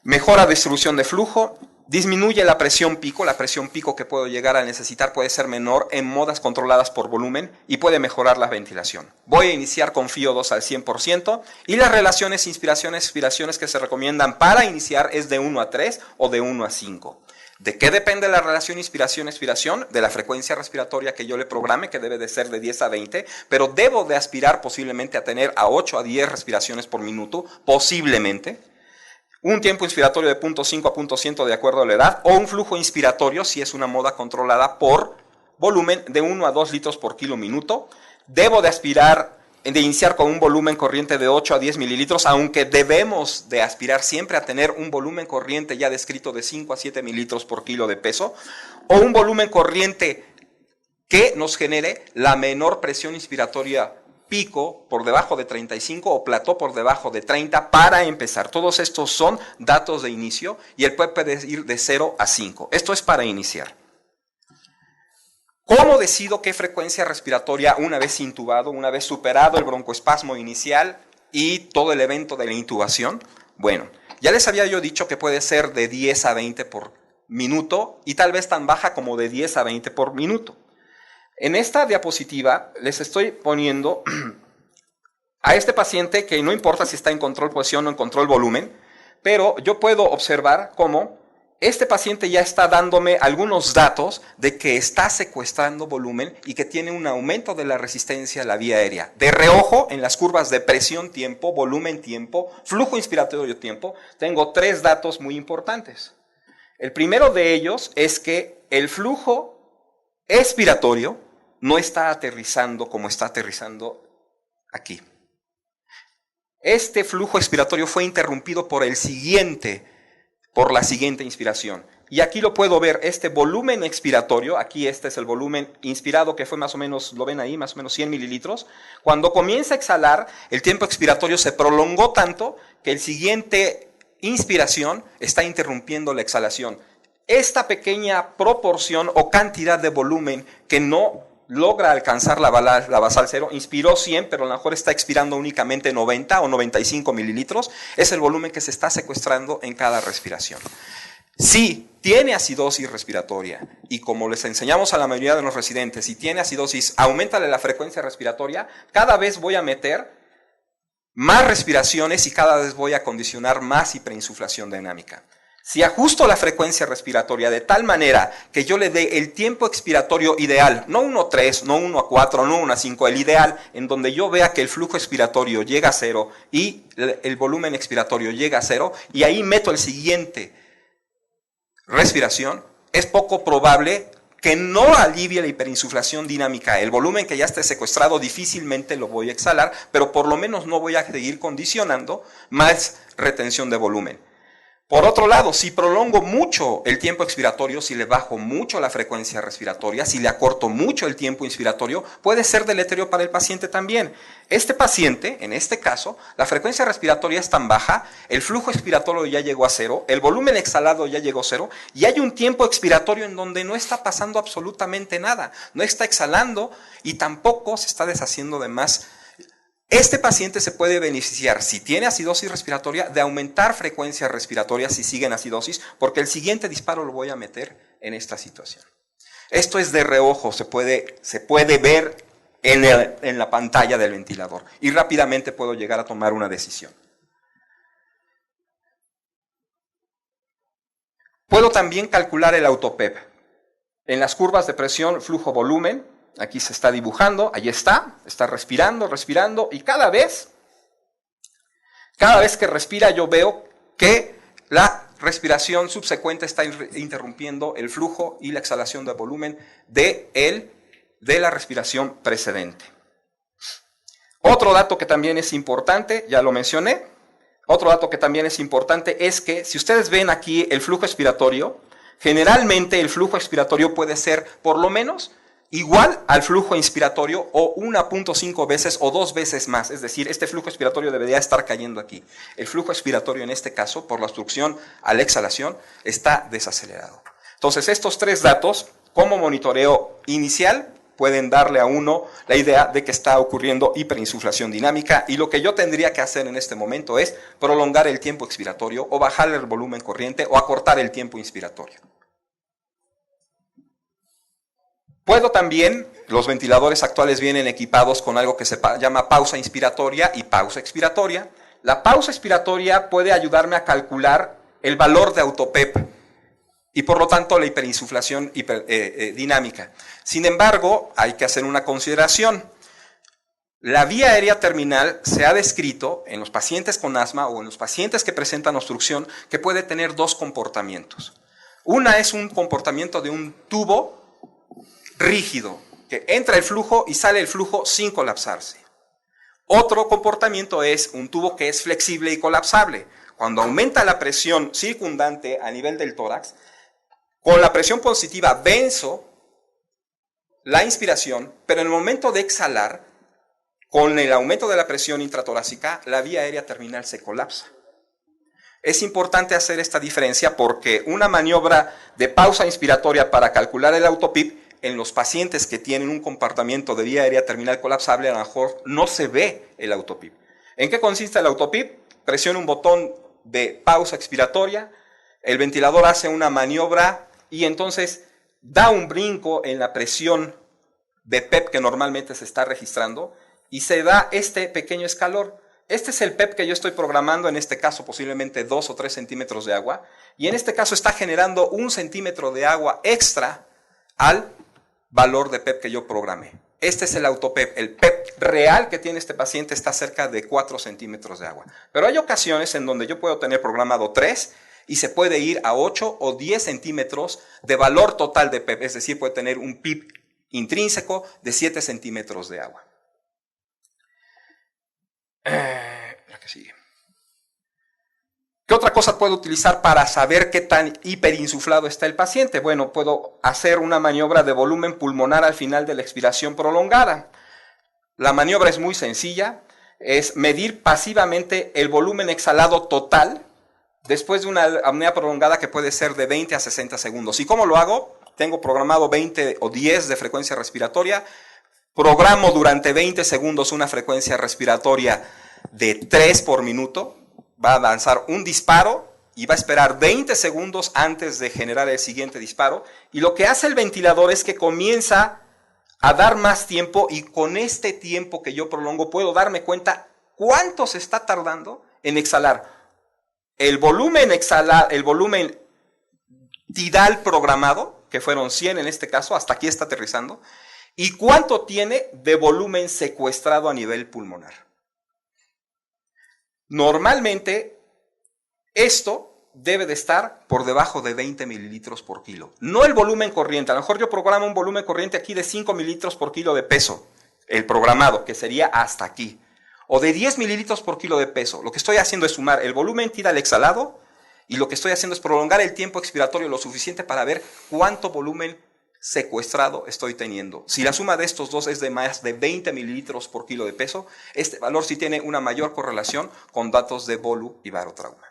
D: Mejora distribución de flujo, disminuye la presión pico que puedo llegar a necesitar puede ser menor en modas controladas por volumen y puede mejorar la ventilación. Voy a iniciar con FiO2 al 100% y las relaciones inspiraciones-expiraciones que se recomiendan para iniciar es de 1 a 3 o de 1 a 5. ¿De qué depende la relación inspiración-expiración? De la frecuencia respiratoria que yo le programe, que debe de ser de 10 a 20, pero debo de aspirar posiblemente a tener a 8 a 10 respiraciones por minuto, posiblemente. Un tiempo inspiratorio de 0.5 a 0.100 de acuerdo a la edad, o un flujo inspiratorio, si es una moda controlada por volumen, de 1 a 2 litros por kilo minuto. Debo de iniciar con un volumen corriente de 8 a 10 mililitros, aunque debemos de aspirar siempre a tener un volumen corriente ya descrito de 5 a 7 mililitros por kilo de peso, o un volumen corriente que nos genere la menor presión inspiratoria pico por debajo de 35 o plató por debajo de 30 para empezar. Todos estos son datos de inicio y el PEP puede ir de 0 a 5. Esto es para iniciar. ¿Cómo decido qué frecuencia respiratoria una vez intubado, una vez superado el broncoespasmo inicial y todo el evento de la intubación? Bueno, ya les había yo dicho que puede ser de 10 a 20 por minuto y tal vez tan baja como de 10 a 20 por minuto. En esta diapositiva les estoy poniendo a este paciente que no importa si está en control presión o en control volumen, pero yo puedo observar cómo este paciente ya está dándome algunos datos de que está secuestrando volumen y que tiene un aumento de la resistencia a la vía aérea. De reojo, en las curvas de presión-tiempo, volumen-tiempo, flujo inspiratorio-tiempo, tengo 3 datos muy importantes. El primero de ellos es que el flujo expiratorio no está aterrizando como está aterrizando aquí. Este flujo expiratorio fue interrumpido por la siguiente inspiración. Y aquí lo puedo ver, este volumen expiratorio, aquí este es el volumen inspirado que fue más o menos, lo ven ahí, más o menos 100 mililitros. Cuando comienza a exhalar, el tiempo expiratorio se prolongó tanto que el siguiente inspiración está interrumpiendo la exhalación. Esta pequeña proporción o cantidad de volumen que no logra alcanzar la basal cero, inspiró 100, pero a lo mejor está expirando únicamente 90 o 95 mililitros, es el volumen que se está secuestrando en cada respiración. Si tiene acidosis respiratoria, y como les enseñamos a la mayoría de los residentes, si tiene acidosis, auméntale la frecuencia respiratoria, cada vez voy a meter más respiraciones y cada vez voy a condicionar más hiperinsuflación dinámica. Si ajusto la frecuencia respiratoria de tal manera que yo le dé el tiempo expiratorio ideal, no 1 a 3, no 1 a 4, no 1 a 5, el ideal en donde yo vea que el flujo expiratorio llega a 0 y el volumen expiratorio llega a 0, y ahí meto el siguiente respiración, es poco probable que no alivie la hiperinsuflación dinámica. El volumen que ya esté secuestrado difícilmente lo voy a exhalar, pero por lo menos no voy a seguir condicionando más retención de volumen. Por otro lado, si prolongo mucho el tiempo expiratorio, si le bajo mucho la frecuencia respiratoria, si le acorto mucho el tiempo inspiratorio, puede ser deleterio para el paciente también. Este paciente, en este caso, la frecuencia respiratoria es tan baja, el flujo expiratorio ya llegó a 0, el volumen exhalado ya llegó a 0, y hay un tiempo expiratorio en donde no está pasando absolutamente nada, no está exhalando y tampoco se está deshaciendo de más. Este paciente se puede beneficiar, si tiene acidosis respiratoria, de aumentar frecuencia respiratoria si sigue en acidosis, porque el siguiente disparo lo voy a meter en esta situación. Esto es de reojo, se puede ver en la pantalla del ventilador y rápidamente puedo llegar a tomar una decisión. Puedo también calcular el autopep. En las curvas de presión, flujo, volumen, aquí se está dibujando, ahí está respirando, y cada vez que respira yo veo que la respiración subsecuente está interrumpiendo el flujo y la exhalación de volumen de la respiración precedente. Otro dato que también es importante, ya lo mencioné, otro dato que también es importante es que si ustedes ven aquí el flujo expiratorio, Generalmente el flujo expiratorio puede ser por lo menos igual al flujo inspiratorio o 1.5 veces o 2 veces más. Es decir, este flujo expiratorio debería estar cayendo aquí. El flujo expiratorio en este caso, por la obstrucción a la exhalación, está desacelerado. Entonces, estos 3 datos, como monitoreo inicial, pueden darle a uno la idea de que está ocurriendo hiperinsuflación dinámica, y lo que yo tendría que hacer en este momento es prolongar el tiempo expiratorio o bajar el volumen corriente o acortar el tiempo inspiratorio. Puedo también, los ventiladores actuales vienen equipados con algo que se llama pausa inspiratoria y pausa expiratoria. La pausa expiratoria puede ayudarme a calcular el valor de autopep y por lo tanto la hiperinsuflación dinámica. Sin embargo, hay que hacer una consideración. La vía aérea terminal se ha descrito en los pacientes con asma o en los pacientes que presentan obstrucción que puede tener 2 comportamientos. Una es un comportamiento de un tubo rígido, que entra el flujo y sale el flujo sin colapsarse. Otro comportamiento es un tubo que es flexible y colapsable. Cuando aumenta la presión circundante a nivel del tórax, con la presión positiva venzo la inspiración, pero en el momento de exhalar, con el aumento de la presión intratorácica, la vía aérea terminal se colapsa. Es importante hacer esta diferencia porque una maniobra de pausa inspiratoria para calcular el autopip en los pacientes que tienen un comportamiento de vía aérea terminal colapsable, a lo mejor no se ve el autopip. ¿En qué consiste el autopip? Presiona un botón de pausa expiratoria, el ventilador hace una maniobra y entonces da un brinco en la presión de PEP que normalmente se está registrando y se da este pequeño escalón. Este es el PEP que yo estoy programando, en este caso posiblemente 2 o 3 centímetros de agua, y en este caso está generando 1 centímetro de agua extra al valor de PEP que yo programé. Este es el autopep. El PEP real que tiene este paciente está cerca de 4 centímetros de agua. Pero hay ocasiones en donde yo puedo tener programado 3 y se puede ir a 8 o 10 centímetros de valor total de PEP. Es decir, puede tener un PIP intrínseco de 7 centímetros de agua. La que sigue. ¿Qué otra cosa puedo utilizar para saber qué tan hiperinsuflado está el paciente? Bueno, puedo hacer una maniobra de volumen pulmonar al final de la expiración prolongada. La maniobra es muy sencilla, es medir pasivamente el volumen exhalado total después de una apnea prolongada que puede ser de 20 a 60 segundos. ¿Y cómo lo hago? Tengo programado 20 o 10 de frecuencia respiratoria, programo durante 20 segundos una frecuencia respiratoria de 3 por minuto, va a lanzar un disparo y va a esperar 20 segundos antes de generar el siguiente disparo. Y lo que hace el ventilador es que comienza a dar más tiempo y con este tiempo que yo prolongo puedo darme cuenta cuánto se está tardando en exhalar. El volumen tidal programado, que fueron 100 en este caso, hasta aquí está aterrizando, y cuánto tiene de volumen secuestrado a nivel pulmonar. Normalmente, esto debe de estar por debajo de 20 mililitros por kilo. No el volumen corriente. A lo mejor yo programo un volumen corriente aquí de 5 mililitros por kilo de peso, el programado, que sería hasta aquí. O de 10 mililitros por kilo de peso. Lo que estoy haciendo es sumar el volumen tidal exhalado y lo que estoy haciendo es prolongar el tiempo expiratorio lo suficiente para ver cuánto volumen secuestrado estoy teniendo. Si la suma de estos dos es de más de 20 mililitros por kilo de peso, este valor sí tiene una mayor correlación con datos de volu y barotrauma.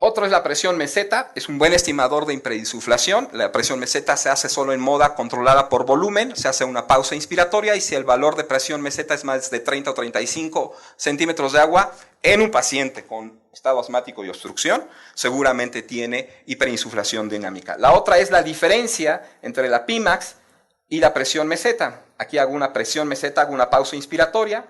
D: Otro es la presión meseta, es un buen estimador de hiperinsuflación. La presión meseta se hace solo en moda controlada por volumen, se hace una pausa inspiratoria y si el valor de presión meseta es más de 30 o 35 centímetros de agua en un paciente con estado asmático y obstrucción, seguramente tiene hiperinsuflación dinámica. La otra es la diferencia entre la Pimax y la presión meseta. Aquí hago una presión meseta, hago una pausa inspiratoria.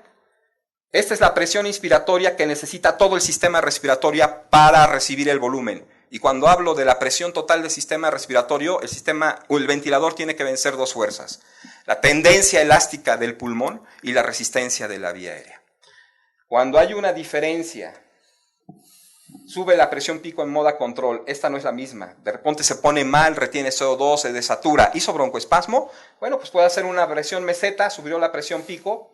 D: Esta es la presión inspiratoria que necesita todo el sistema respiratorio para recibir el volumen. Y cuando hablo de la presión total del sistema respiratorio, el ventilador tiene que vencer dos fuerzas: la tendencia elástica del pulmón y la resistencia de la vía aérea. Cuando hay una diferencia, sube la presión pico en moda control, esta no es la misma, de repente se pone mal, retiene CO2, se desatura, hizo broncoespasmo, bueno, pues puede hacer una presión meseta, subió la presión pico,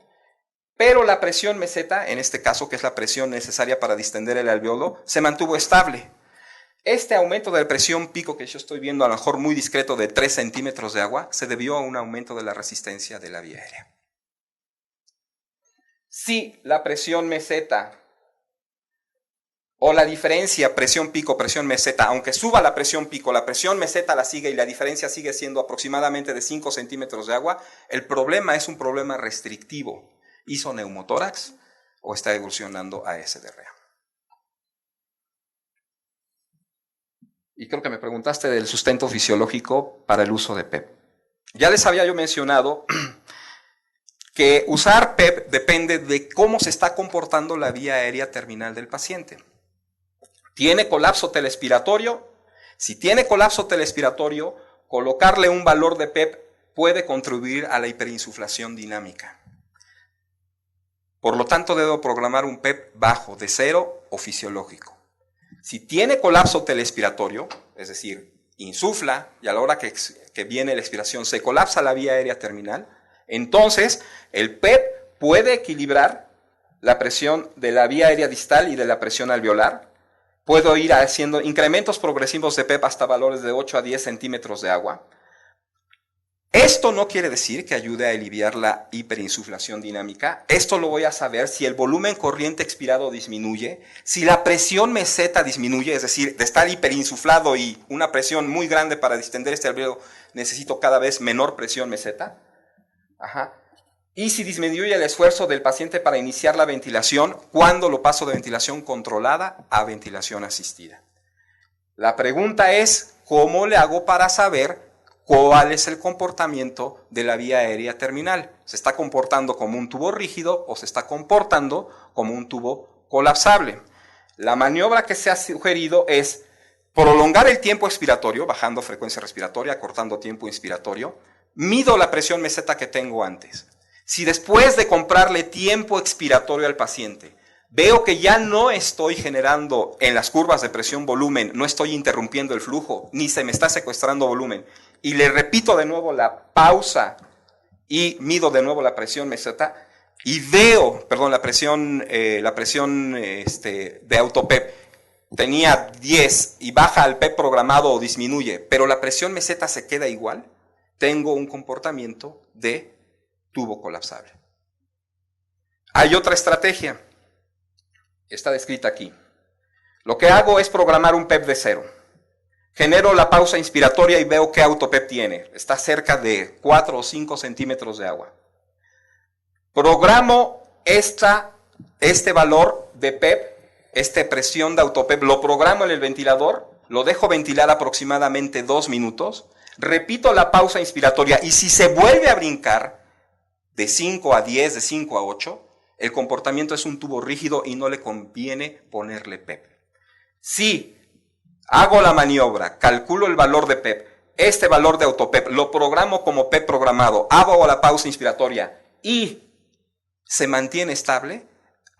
D: pero la presión meseta, en este caso, que es la presión necesaria para distender el alveolo, se mantuvo estable. Este aumento de la presión pico que yo estoy viendo, a lo mejor muy discreto, de 3 centímetros de agua, se debió a un aumento de la resistencia de la vía aérea. Si la presión meseta o la diferencia presión pico, presión meseta, aunque suba la presión pico, la presión meseta la sigue y la diferencia sigue siendo aproximadamente de 5 centímetros de agua, el problema es un problema restrictivo. ¿Hizo neumotórax o está evolucionando a SDRA? Y creo que me preguntaste del sustento fisiológico para el uso de PEP. Ya les había yo mencionado que usar PEP depende de cómo se está comportando la vía aérea terminal del paciente. ¿Tiene colapso telespiratorio? Si tiene colapso telespiratorio, colocarle un valor de PEP puede contribuir a la hiperinsuflación dinámica. Por lo tanto, debo programar un PEP bajo, de 0 o fisiológico. Si tiene colapso telespiratorio, es decir, insufla y a la hora que viene la expiración se colapsa la vía aérea terminal, entonces el PEP puede equilibrar la presión de la vía aérea distal y de la presión alveolar. Puedo ir haciendo incrementos progresivos de PEP hasta valores de 8 a 10 centímetros de agua. Esto no quiere decir que ayude a aliviar la hiperinsuflación dinámica. Esto lo voy a saber si el volumen corriente expirado disminuye, si la presión meseta disminuye, es decir, de estar hiperinsuflado y una presión muy grande para distender este alveolo, necesito cada vez menor presión meseta. Y si disminuye el esfuerzo del paciente para iniciar la ventilación, cuando lo paso de ventilación controlada a ventilación asistida. La pregunta es, ¿cómo le hago para saber cuál es el comportamiento de la vía aérea terminal? ¿Se está comportando como un tubo rígido o se está comportando como un tubo colapsable? La maniobra que se ha sugerido es prolongar el tiempo expiratorio, bajando frecuencia respiratoria, cortando tiempo inspiratorio. Mido la presión meseta que tengo antes. Si después de comprarle tiempo expiratorio al paciente, veo que ya no estoy generando en las curvas de presión-volumen, no estoy interrumpiendo el flujo, ni se me está secuestrando volumen, y le repito de nuevo la pausa y mido de nuevo la presión meseta, y veo, perdón, la presión de autopep, tenía 10 y baja al PEP programado o disminuye, pero la presión meseta se queda igual, tengo un comportamiento de tubo colapsable. Hay otra estrategia, está descrita aquí. Lo que hago es programar un PEP de 0. Genero la pausa inspiratoria y veo qué autopep tiene. Está cerca de 4 o 5 centímetros de agua. Programo este valor de PEP, esta presión de autopep, lo programo en el ventilador, lo dejo ventilar aproximadamente 2 minutos, repito la pausa inspiratoria y si se vuelve a brincar de 5 a 10, de 5 a 8, el comportamiento es un tubo rígido y no le conviene ponerle PEP. Si hago la maniobra, calculo el valor de PEP, este valor de autopep, lo programo como PEP programado, hago la pausa inspiratoria y se mantiene estable,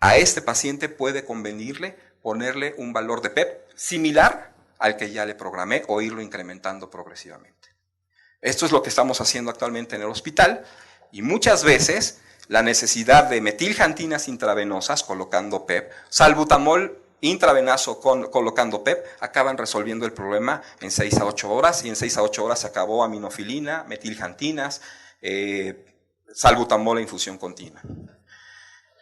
D: a este paciente puede convenirle ponerle un valor de PEP similar al que ya le programé o irlo incrementando progresivamente. Esto es lo que estamos haciendo actualmente en el hospital y muchas veces la necesidad de metilxantinas intravenosas colocando PEP, salbutamol intravenoso colocando PEP, acaban resolviendo el problema en 6 a 8 horas y en 6 a 8 horas se acabó aminofilina, metilxantinas, salbutamol e infusión continua.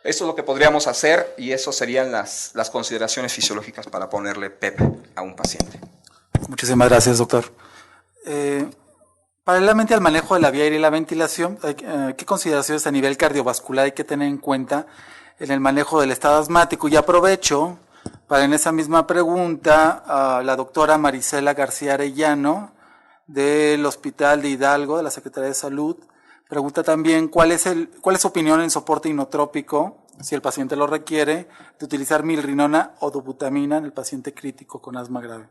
D: Esto es lo que podríamos hacer y eso serían las consideraciones fisiológicas para ponerle PEP a un paciente.
A: Muchísimas gracias, doctor. Paralelamente al manejo de la vía aérea y la ventilación, ¿qué consideraciones a nivel cardiovascular hay que tener en cuenta en el manejo del estado asmático? Y aprovecho para en esa misma pregunta a la doctora Marisela García Arellano del Hospital de Hidalgo, de la Secretaría de Salud. Pregunta también cuál es su opinión en soporte inotrópico, si el paciente lo requiere, de utilizar milrinona o dobutamina en el paciente crítico con asma grave.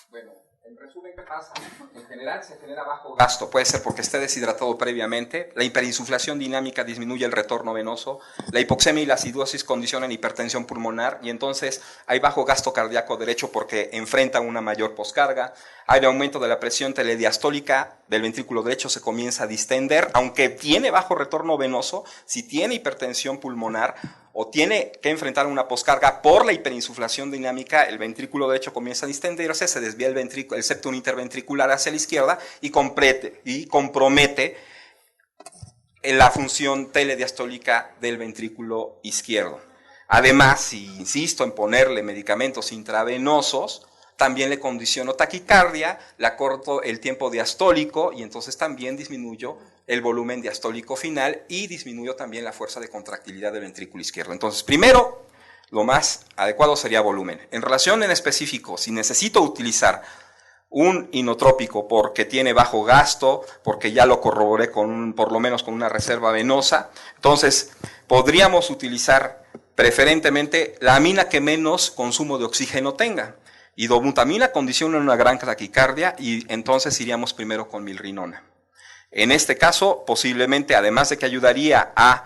D: Bueno, En resumen, ¿qué pasa? En general se genera bajo gasto, puede ser porque esté deshidratado previamente, la hiperinsuflación dinámica disminuye el retorno venoso, la hipoxemia y la acidosis condicionan hipertensión pulmonar y entonces hay bajo gasto cardíaco derecho porque enfrenta una mayor poscarga, hay aumento de la presión telediastólica del ventrículo derecho, se comienza a distender, aunque tiene bajo retorno venoso, si tiene hipertensión pulmonar o tiene que enfrentar una poscarga por la hiperinsuflación dinámica, el ventrículo derecho comienza a distenderse, se desvía el septum interventricular hacia la izquierda y compromete la función telediastólica del ventrículo izquierdo. Además, si insisto en ponerle medicamentos intravenosos, también le condiciono taquicardia, le acorto el tiempo diastólico y entonces también disminuyo el volumen diastólico final y disminuyo también la fuerza de contractilidad del ventrículo izquierdo. Entonces, primero, lo más adecuado sería volumen. En relación en específico, si necesito utilizar un inotrópico porque tiene bajo gasto, porque ya lo corroboré por lo menos con una reserva venosa, entonces podríamos utilizar preferentemente la amina que menos consumo de oxígeno tenga. Idobutamina condiciona una gran taquicardia y entonces iríamos primero con milrinona. En este caso, posiblemente, además de que ayudaría a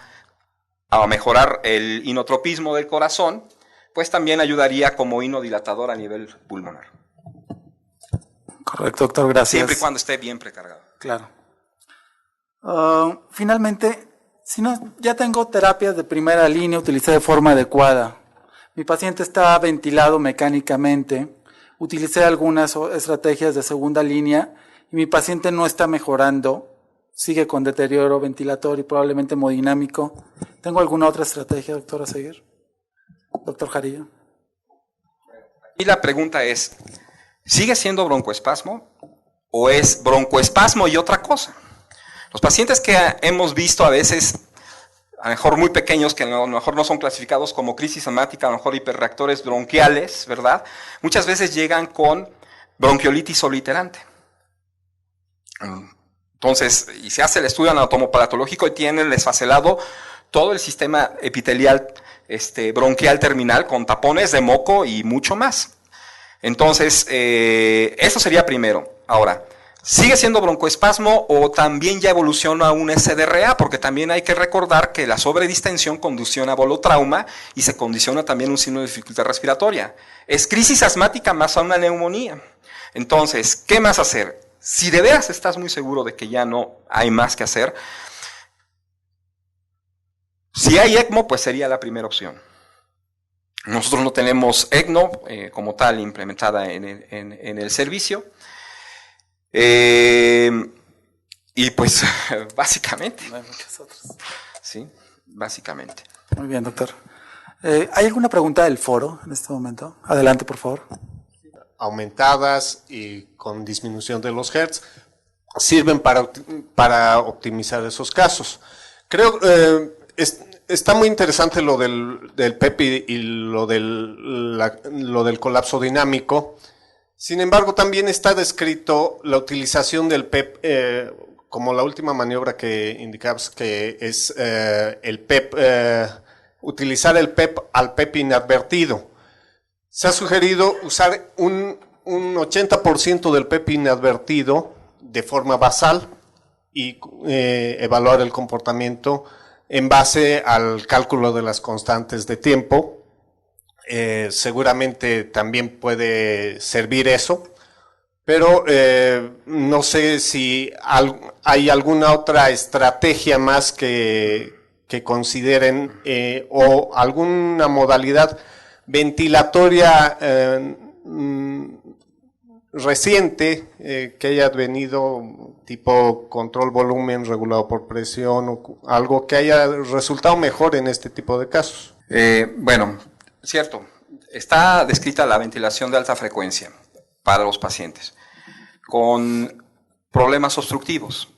D: mejorar el inotropismo del corazón, pues también ayudaría como inodilatador a nivel pulmonar.
A: Correcto, doctor, gracias.
D: Siempre y cuando esté bien precargado.
A: Claro. Finalmente, si no, ya tengo terapias de primera línea, utilicé de forma adecuada. Mi paciente está ventilado mecánicamente, utilicé algunas estrategias de segunda línea y mi paciente no está mejorando, sigue con deterioro ventilatorio y probablemente hemodinámico. ¿Tengo alguna otra estrategia, doctor, a seguir? Doctor Jarillo.
D: Y la pregunta es, ¿sigue siendo broncoespasmo o es broncoespasmo y otra cosa? Los pacientes que hemos visto a veces, a lo mejor muy pequeños, que a lo mejor no son clasificados como crisis asmática, a lo mejor hiperreactores bronquiales, ¿verdad? Muchas veces llegan con bronquiolitis obliterante. Entonces, y se hace el estudio anatomopatológico y tienen desfacelado todo el sistema epitelial bronquial terminal con tapones de moco y mucho más. Entonces, eso sería primero. Ahora, ¿sigue siendo broncoespasmo o también ya evoluciona a un SDRA? Porque también hay que recordar que la sobredistensión condiciona a bolotrauma y se condiciona también un signo de dificultad respiratoria. Es crisis asmática más a una neumonía. Entonces, ¿qué más hacer? Si de veras estás muy seguro de que ya no hay más que hacer, si hay ECMO, pues sería la primera opción. Nosotros no tenemos ECMO como tal implementada en el servicio. Y pues básicamente.
A: No hay muchas otras.
D: Sí, básicamente.
A: Muy bien, doctor. ¿Hay alguna pregunta del foro en este momento? Adelante, por favor.
E: Aumentadas y con disminución de los hertz sirven para optimizar esos casos. Creo está muy interesante lo del PEP y lo del colapso dinámico. Sin embargo, también está descrito la utilización del PEP como la última maniobra que indicabas, que es el PEP, utilizar el PEP al PEP inadvertido. Se ha sugerido usar un 80% del PEP inadvertido de forma basal y evaluar el comportamiento en base al cálculo de las constantes de tiempo. Seguramente también puede servir eso, pero no sé si hay alguna otra estrategia más que consideren o alguna modalidad ventilatoria reciente que haya venido, tipo control volumen regulado por presión o algo que haya resultado mejor en este tipo de casos.
D: Bueno, cierto, está descrita la ventilación de alta frecuencia para los pacientes con problemas obstructivos.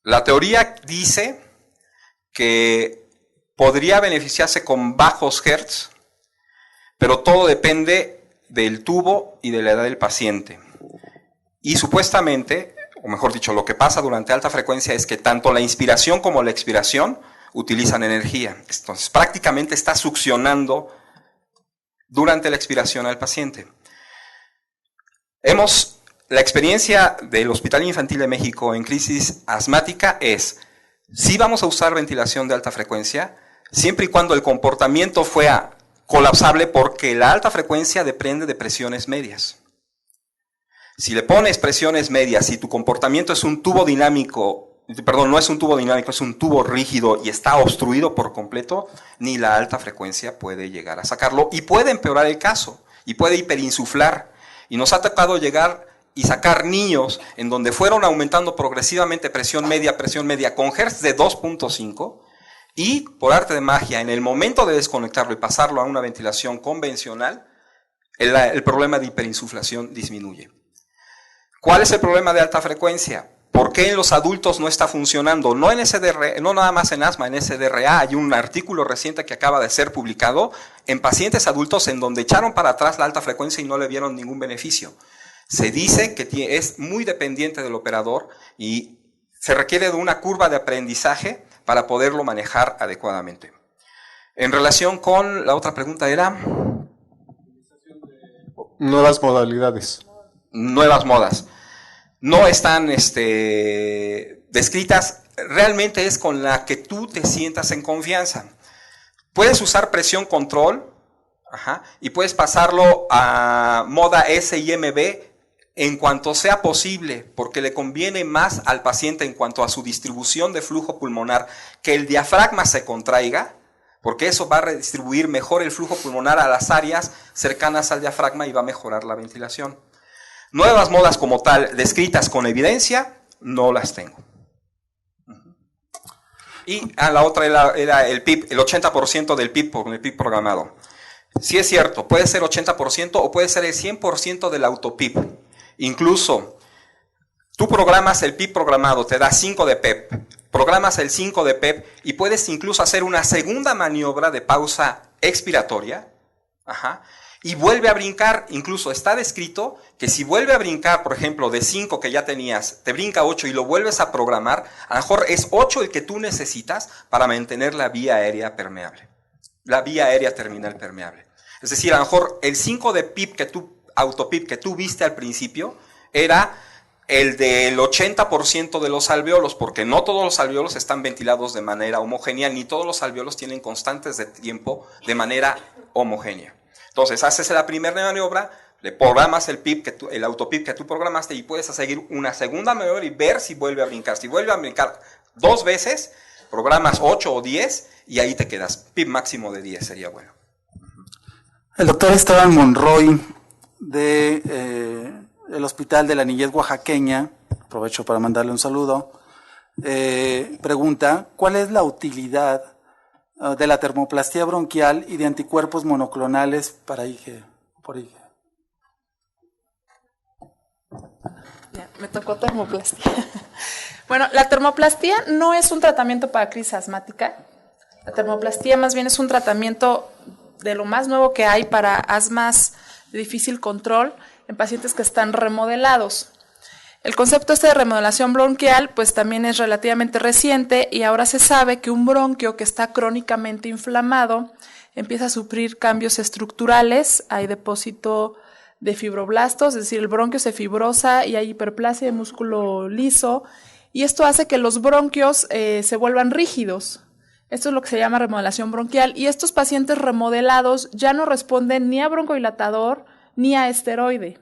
D: La teoría dice que podría beneficiarse con bajos hertz, pero todo depende del tubo y de la edad del paciente. Y supuestamente, o mejor dicho, lo que pasa durante alta frecuencia es que tanto la inspiración como la expiración utilizan energía. Entonces, prácticamente está succionando durante la expiración al paciente. La experiencia del Hospital Infantil de México en crisis asmática es, sí vamos a usar ventilación de alta frecuencia, siempre y cuando el comportamiento fuera colapsable, porque la alta frecuencia depende de presiones medias. Si le pones presiones medias y tu comportamiento es un tubo dinámico, perdón, no es un tubo dinámico, es un tubo rígido y está obstruido por completo, ni la alta frecuencia puede llegar a sacarlo y puede empeorar el caso y puede hiperinsuflar. Y nos ha tocado llegar y sacar niños en donde fueron aumentando progresivamente presión media con hertz de 2.5 y por arte de magia, en el momento de desconectarlo y pasarlo a una ventilación convencional, el problema de hiperinsuflación disminuye. ¿Cuál es el problema de alta frecuencia? ¿Por qué en los adultos no está funcionando? No en SDRA, no nada más en asma, en SDRA. Hay un artículo reciente que acaba de ser publicado en pacientes adultos en donde echaron para atrás la alta frecuencia y no le vieron ningún beneficio. Se dice que es muy dependiente del operador y se requiere de una curva de aprendizaje para poderlo manejar adecuadamente. En relación con la otra pregunta era...
E: Nuevas modalidades.
D: Nuevas modas. No están descritas, realmente es con la que tú te sientas en confianza. Puedes usar presión control, y puedes pasarlo a moda SIMB en cuanto sea posible, porque le conviene más al paciente en cuanto a su distribución de flujo pulmonar que el diafragma se contraiga, porque eso va a redistribuir mejor el flujo pulmonar a las áreas cercanas al diafragma y va a mejorar la ventilación. Nuevas modas como tal, descritas con evidencia, no las tengo. Y la otra era el PIP, el 80% del PIP con el PIP programado. Sí es cierto, puede ser 80% o puede ser el 100% del autopip. Incluso, tú programas el PIP programado, te da 5 de PEP, programas el 5 de PEP y puedes incluso hacer una segunda maniobra de pausa expiratoria, y vuelve a brincar. Incluso está descrito que si vuelve a brincar, por ejemplo, de 5 que ya tenías, te brinca 8 y lo vuelves a programar, a lo mejor es 8 el que tú necesitas para mantener la vía aérea permeable, la vía aérea terminal permeable. Es decir, a lo mejor el 5 de PIP autopip que tú viste al principio era el del 80% de los alveolos, porque no todos los alveolos están ventilados de manera homogénea, ni todos los alveolos tienen constantes de tiempo de manera homogénea. Entonces, haces la primera maniobra, le programas el PIP, el autopip que tú programaste y puedes seguir una segunda maniobra y ver si vuelve a brincar. Si vuelve a brincar 2 veces, programas 8 o 10 y ahí te quedas. PIP máximo de 10 sería bueno.
A: El doctor Esteban Monroy del Hospital de la Niñez Oaxaqueña, aprovecho para mandarle un saludo, pregunta, ¿cuál es la utilidad de la termoplastía bronquial y de anticuerpos monoclonales para IgE? Por IgE.
B: Ya, me tocó termoplastía. Bueno, la termoplastía no es un tratamiento para crisis asmática. La termoplastía más bien es un tratamiento de lo más nuevo que hay para asmas de difícil control en pacientes que están remodelados. El concepto de remodelación bronquial pues también es relativamente reciente y ahora se sabe que un bronquio que está crónicamente inflamado empieza a sufrir cambios estructurales, hay depósito de fibroblastos, es decir, el bronquio se fibrosa y hay hiperplasia de músculo liso y esto hace que los bronquios se vuelvan rígidos. Esto es lo que se llama remodelación bronquial y estos pacientes remodelados ya no responden ni a broncodilatador ni a esteroide.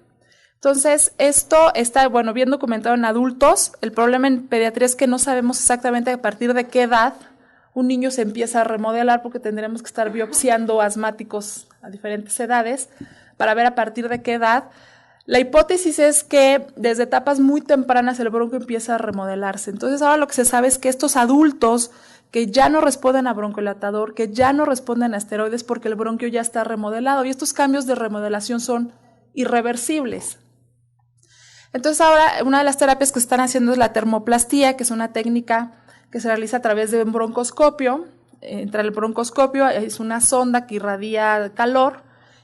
B: Entonces, esto está, bien documentado en adultos. El problema en pediatría es que no sabemos exactamente a partir de qué edad un niño se empieza a remodelar porque tendremos que estar biopsiando asmáticos a diferentes edades para ver a partir de qué edad. La hipótesis es que desde etapas muy tempranas el bronquio empieza a remodelarse. Entonces, ahora lo que se sabe es que estos adultos que ya no responden a broncodilatador, que ya no responden a esteroides porque el bronquio ya está remodelado y estos cambios de remodelación son irreversibles. Entonces ahora una de las terapias que están haciendo es la termoplastía, que es una técnica que se realiza a través de un broncoscopio. Entre el broncoscopio es una sonda que irradia calor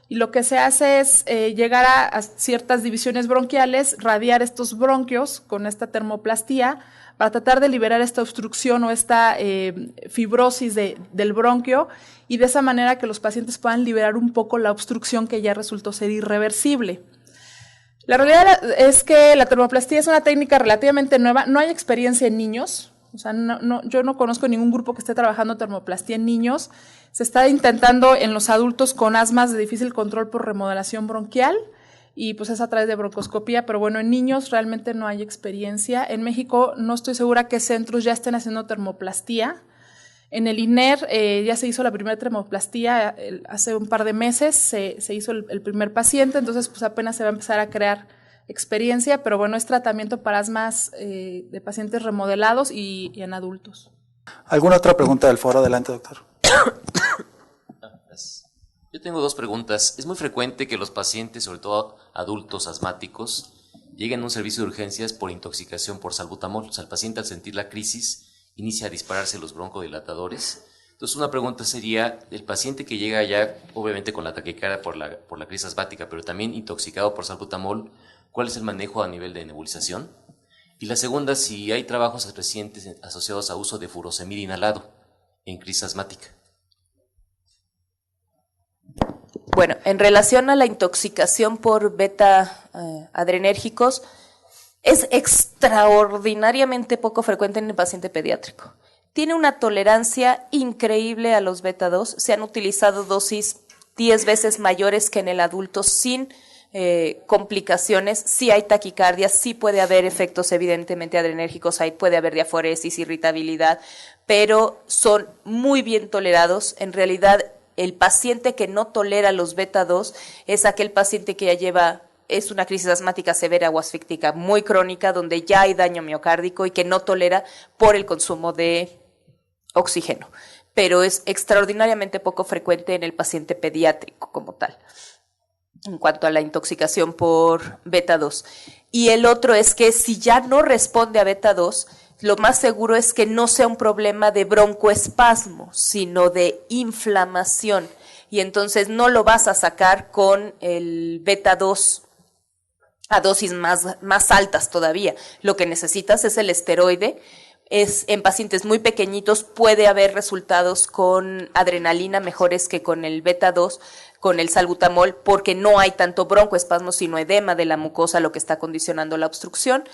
B: y lo que se hace es llegar a ciertas divisiones bronquiales, radiar estos bronquios con esta termoplastía para tratar de liberar esta obstrucción o esta fibrosis del bronquio y de esa manera que los pacientes puedan liberar un poco la obstrucción que ya resultó ser irreversible. La realidad es que la termoplastía es una técnica relativamente nueva, no hay experiencia en niños, o sea, yo no conozco ningún grupo que esté trabajando termoplastía en niños, se está intentando en los adultos con asmas de difícil control por remodelación bronquial, y pues es a través de broncoscopía, pero bueno, en niños realmente no hay experiencia. En México no estoy segura qué centros ya estén haciendo termoplastía. En el INER ya se hizo la primera termoplastía hace un par de meses, se hizo el primer paciente, entonces pues apenas se va a empezar a crear experiencia, pero bueno, es tratamiento para asmas de pacientes remodelados y en adultos.
A: ¿Alguna otra pregunta del foro? Adelante, doctor.
F: Yo tengo dos preguntas. Es muy frecuente que los pacientes, sobre todo adultos asmáticos, lleguen a un servicio de urgencias por intoxicación por salbutamol. O sea, el paciente al sentir la crisis inicia a dispararse los broncodilatadores. Entonces, una pregunta sería, el paciente que llega ya, obviamente con la taquicardia por la crisis asmática, pero también intoxicado por salbutamol, ¿cuál es el manejo a nivel de nebulización? Y la segunda, si hay trabajos recientes asociados a uso de furosemida inhalado en crisis asmática.
C: Bueno, en relación a la intoxicación por beta adrenérgicos, es extraordinariamente poco frecuente en el paciente pediátrico. Tiene una tolerancia increíble a los beta 2. Se han utilizado dosis 10 veces mayores que en el adulto sin complicaciones. Sí hay taquicardia, sí puede haber efectos evidentemente adrenérgicos, ahí puede haber diaforesis, irritabilidad, pero son muy bien tolerados. En realidad, el paciente que no tolera los beta 2 es aquel paciente que ya lleva, es una crisis asmática severa o asfíctica muy crónica, donde ya hay daño miocárdico y que no tolera por el consumo de oxígeno. Pero es extraordinariamente poco frecuente en el paciente pediátrico como tal, en cuanto a la intoxicación por beta 2. Y el otro es que si ya no responde a beta 2, lo más seguro es que no sea un problema de broncoespasmo, sino de inflamación. Y entonces no lo vas a sacar con el beta 2 a dosis más altas todavía. Lo que necesitas es el esteroide. En pacientes muy pequeñitos puede haber resultados con adrenalina mejores que con el beta 2, con el salbutamol, porque no hay tanto broncoespasmo, sino edema de la mucosa, lo que está condicionando la obstrucción.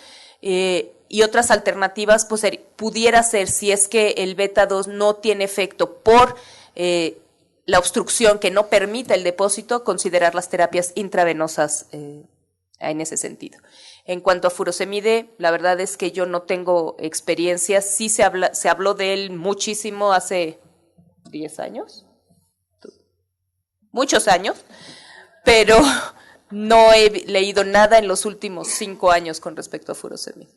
C: Y otras alternativas pues, pudiera ser, si es que el beta 2 no tiene efecto por la obstrucción que no permita el depósito, considerar las terapias intravenosas en ese sentido. En cuanto a furosemide, la verdad es que yo no tengo experiencia. Sí se habló de él muchísimo hace 10 años, muchos años, pero no he leído nada en los últimos 5 años con respecto a furosemide.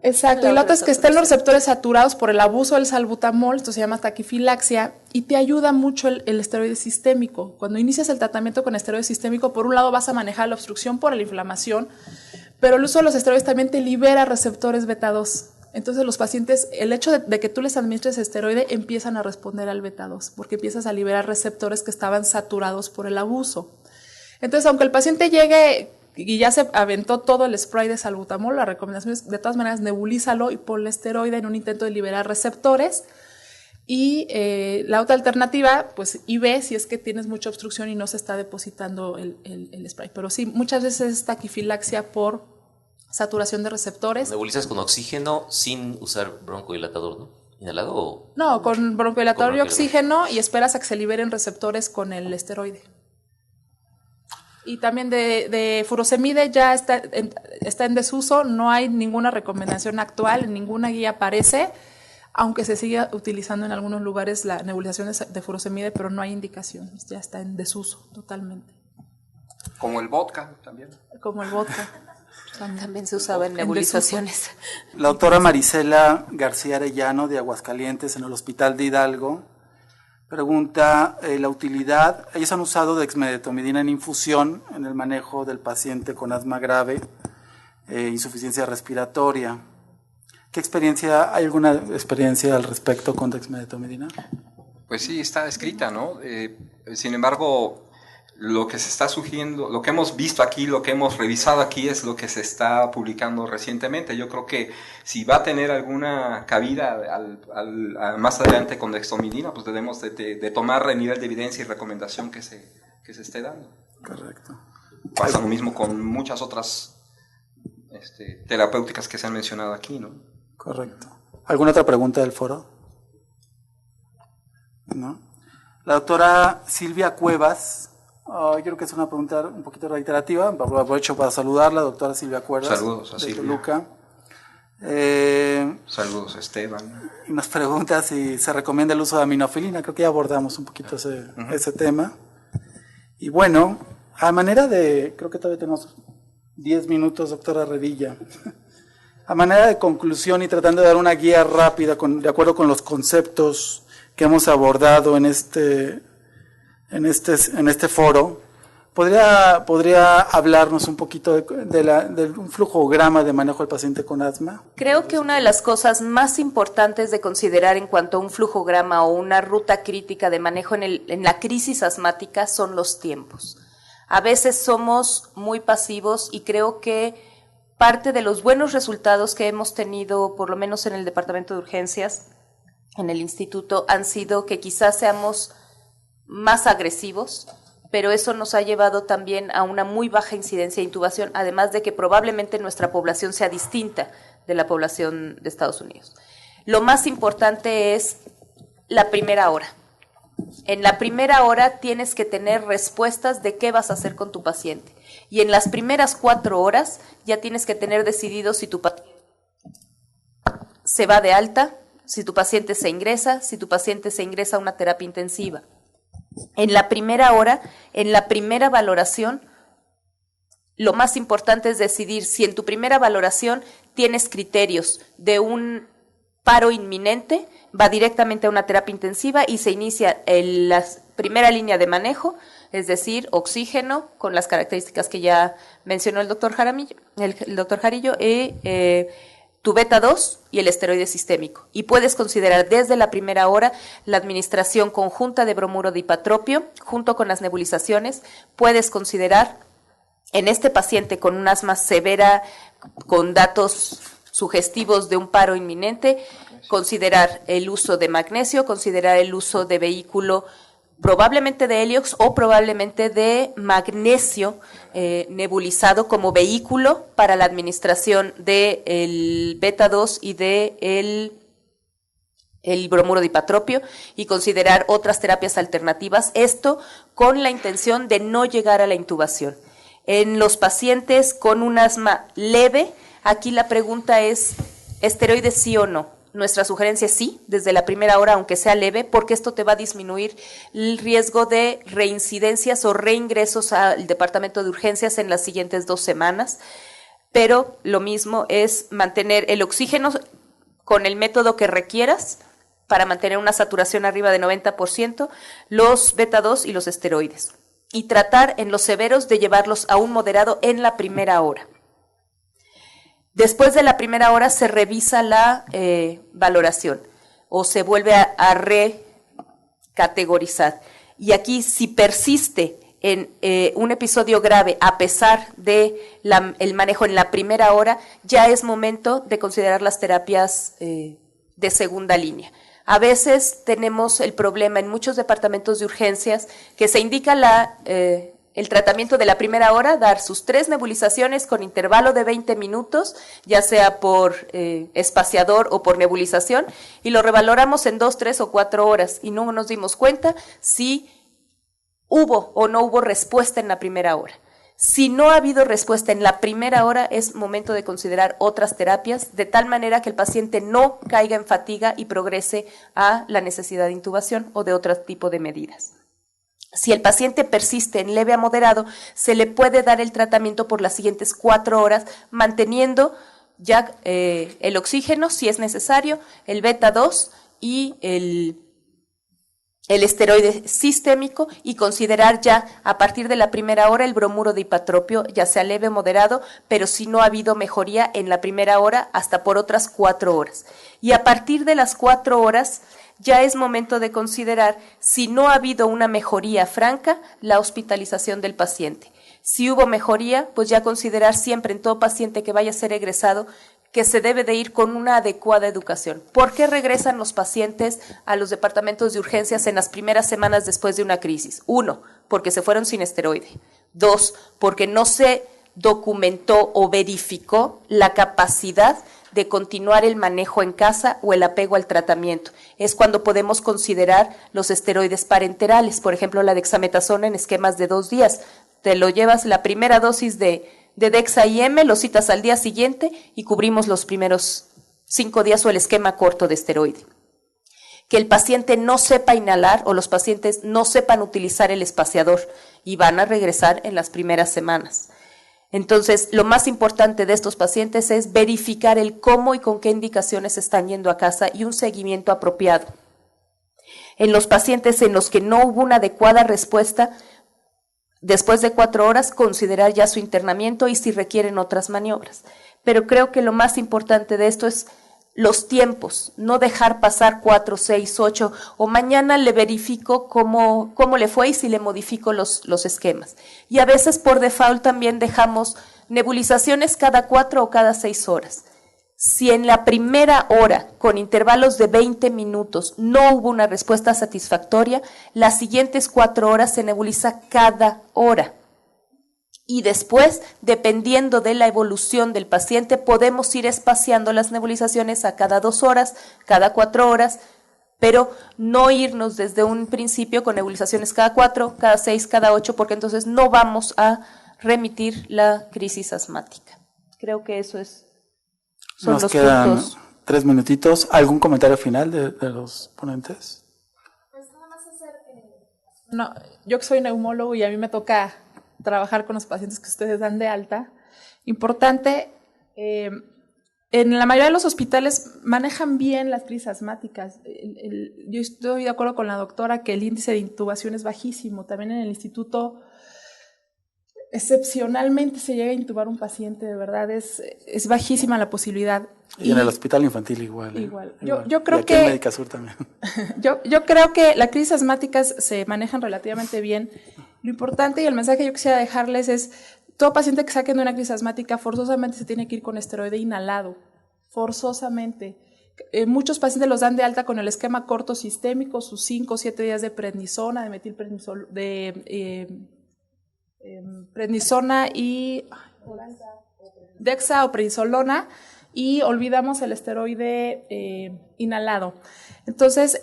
B: Exacto, y lo otro es que estén los receptores saturados por el abuso del salbutamol, esto se llama taquifilaxia, y te ayuda mucho el esteroide sistémico. Cuando inicias el tratamiento con esteroide sistémico, por un lado vas a manejar la obstrucción por la inflamación, pero el uso de los esteroides también te libera receptores beta 2. Entonces los pacientes, el hecho de que tú les administres esteroide, empiezan a responder al beta 2, porque empiezas a liberar receptores que estaban saturados por el abuso. Entonces, aunque el paciente llegue y ya se aventó todo el spray de salbutamol, la recomendación es, de todas maneras, nebulízalo y ponle esteroide en un intento de liberar receptores. Y la otra alternativa, pues IV, si es que tienes mucha obstrucción y no se está depositando el spray. Pero sí, muchas veces es taquifilaxia por saturación de receptores.
F: ¿Nebulizas con oxígeno sin usar broncodilatador, no? ¿Inhalado o...?
B: No, con broncodilatador y oxígeno, y esperas a que se liberen receptores con el esteroide. Y también de furosemide ya está en desuso, no hay ninguna recomendación actual, en ninguna guía aparece, aunque se sigue utilizando en algunos lugares la nebulización de furosemide, pero no hay indicaciones, ya está en desuso totalmente.
D: Como el vodka también.
B: Como el vodka.
C: También se usaba en nebulizaciones.
A: La doctora Marisela García Arellano, de Aguascalientes, en el Hospital de Hidalgo, pregunta la utilidad. Ellos han usado dexmedetomidina en infusión en el manejo del paciente con asma grave, insuficiencia respiratoria. ¿Hay alguna experiencia al respecto con dexmedetomidina?
D: Pues sí, está escrita, ¿no? Sin embargo, lo que se está sugiriendo, lo que hemos visto aquí, lo que hemos revisado aquí es lo que se está publicando recientemente. Yo creo que si va a tener alguna cabida más adelante con dexmedetomidina, pues debemos de tomar el nivel de evidencia y recomendación que se esté dando.
A: Correcto.
D: Pasa lo mismo con muchas otras terapéuticas que se han mencionado aquí, ¿no?
A: Correcto. ¿Alguna otra pregunta del foro? ¿No? La doctora Silvia Cuevas, yo creo que es una pregunta un poquito reiterativa, aprovecho para saludarla, doctora Silvia Cuevas.
D: Saludos a
A: de
D: Silvia.
A: Toluca.
D: Saludos a Esteban.
A: Y nos pregunta si se recomienda el uso de aminofilina, creo que ya abordamos un poquito ese tema. Y bueno, a manera de, creo que todavía tenemos 10 minutos, doctora Redilla. A manera de conclusión y tratando de dar una guía rápida de acuerdo con los conceptos que hemos abordado en este foro, ¿podría hablarnos un poquito de un flujograma de manejo del paciente con asma?
C: Creo que una de las cosas más importantes de considerar en cuanto a un flujograma o una ruta crítica de manejo en la crisis asmática son los tiempos. A veces somos muy pasivos y creo que parte de los buenos resultados que hemos tenido, por lo menos en el departamento de urgencias, en el instituto, han sido que quizás seamos más agresivos, pero eso nos ha llevado también a una muy baja incidencia de intubación, además de que probablemente nuestra población sea distinta de la población de Estados Unidos. Lo más importante es la primera hora. En la primera hora tienes que tener respuestas de qué vas a hacer con tu paciente. Y en las primeras 4 horas ya tienes que tener decidido si tu paciente se va de alta, si tu paciente se ingresa a una terapia intensiva. En la primera hora, en la primera valoración, lo más importante es decidir si en tu primera valoración tienes criterios de un paro inminente, va directamente a una terapia intensiva y se inicia la primera línea de manejo, es decir, oxígeno, con las características que ya mencionó el doctor Jarillo, tu beta 2 y el esteroide sistémico. Y puedes considerar desde la primera hora la administración conjunta de bromuro de ipatropio junto con las nebulizaciones. Puedes considerar en este paciente con un asma severa, con datos sugestivos de un paro inminente, considerar el uso de magnesio, considerar el uso de vehículo probablemente de Heliox o probablemente de magnesio nebulizado como vehículo para la administración del beta 2 y de el bromuro de ipatropio, y considerar otras terapias alternativas, esto con la intención de no llegar a la intubación. En los pacientes con un asma leve, aquí la pregunta es, ¿esteroides sí o no? Nuestra sugerencia es sí, desde la primera hora, aunque sea leve, porque esto te va a disminuir el riesgo de reincidencias o reingresos al departamento de urgencias en las siguientes 2 semanas. Pero lo mismo es mantener el oxígeno con el método que requieras para mantener una saturación arriba de 90%, los beta 2 y los esteroides. Y tratar en los severos de llevarlos a un moderado en la primera hora. Después de la primera hora se revisa la valoración o se vuelve a recategorizar. Y aquí, si persiste en un episodio grave a pesar de el manejo en la primera hora, ya es momento de considerar las terapias de segunda línea. A veces tenemos el problema en muchos departamentos de urgencias que se indica el tratamiento de la primera hora, dar sus 3 nebulizaciones con intervalo de 20 minutos, ya sea por espaciador o por nebulización, y lo revaloramos en 2, 3 o 4 horas, y no nos dimos cuenta si hubo o no hubo respuesta en la primera hora. Si no ha habido respuesta en la primera hora, es momento de considerar otras terapias, de tal manera que el paciente no caiga en fatiga y progrese a la necesidad de intubación o de otro tipo de medidas. Si el paciente persiste en leve a moderado, se le puede dar el tratamiento por las siguientes 4 horas, manteniendo ya el oxígeno, si es necesario, el beta 2 y el esteroide sistémico, y considerar ya a partir de la primera hora el bromuro de ipatropio, ya sea leve o moderado, pero si no ha habido mejoría en la primera hora, hasta por otras 4 horas. Y a partir de las 4 horas, ya es momento de considerar, si no ha habido una mejoría franca, la hospitalización del paciente. Si hubo mejoría, pues ya considerar siempre en todo paciente que vaya a ser egresado que se debe de ir con una adecuada educación. ¿Por qué regresan los pacientes a los departamentos de urgencias en las primeras semanas después de una crisis? 1, porque se fueron sin esteroide. 2, porque no se documentó o verificó la capacidad de continuar el manejo en casa o el apego al tratamiento. Es cuando podemos considerar los esteroides parenterales, por ejemplo, la dexametasona en esquemas de 2 días. Te lo llevas la primera dosis de Dexa IM, lo citas al día siguiente y cubrimos los primeros 5 días o el esquema corto de esteroide. Que el paciente no sepa inhalar o los pacientes no sepan utilizar el espaciador y van a regresar en las primeras semanas. Entonces, lo más importante de estos pacientes es verificar el cómo y con qué indicaciones están yendo a casa y un seguimiento apropiado. En los pacientes en los que no hubo una adecuada respuesta, después de 4 horas, considerar ya su internamiento y si requieren otras maniobras. Pero creo que lo más importante de esto es los tiempos, no dejar pasar 4, 6, 8, o mañana le verifico cómo le fue y si le modifico los esquemas. Y a veces por default también dejamos nebulizaciones cada 4 o cada 6 horas. Si en la primera hora, con intervalos de 20 minutos, no hubo una respuesta satisfactoria, las siguientes 4 horas se nebuliza cada hora. Y después, dependiendo de la evolución del paciente, podemos ir espaciando las nebulizaciones a cada 2 horas, cada 4 horas, pero no irnos desde un principio con nebulizaciones cada 4, cada 6, cada 8, porque entonces no vamos a remitir la crisis asmática. Creo que eso son
A: Nos
C: los
A: quedan
C: puntos.
A: 3 minutitos. ¿Algún comentario final de los ponentes?
B: Pues nada más no, yo que soy neumólogo y a mí me toca trabajar con los pacientes que ustedes dan de alta. Importante, en la mayoría de los hospitales manejan bien las crisis asmáticas. Yo estoy de acuerdo con la doctora que el índice de intubación es bajísimo. También en el instituto, excepcionalmente se llega a intubar un paciente, de verdad, es bajísima la posibilidad.
A: Y en el hospital infantil igual.
B: Igual.
A: Igual.
B: Yo creo
A: y aquí
B: que
A: en Médica Sur también.
B: Yo creo que las crisis asmáticas se manejan relativamente bien. Lo importante y el mensaje que yo quisiera dejarles es, todo paciente que saquen de una crisis asmática forzosamente se tiene que ir con esteroide inhalado, forzosamente. Muchos pacientes los dan de alta con el esquema corto sistémico, sus 5 o 7 días de prednisona, de metilprednisona, prednisona y dexa o prednisolona, y olvidamos el esteroide inhalado. Entonces,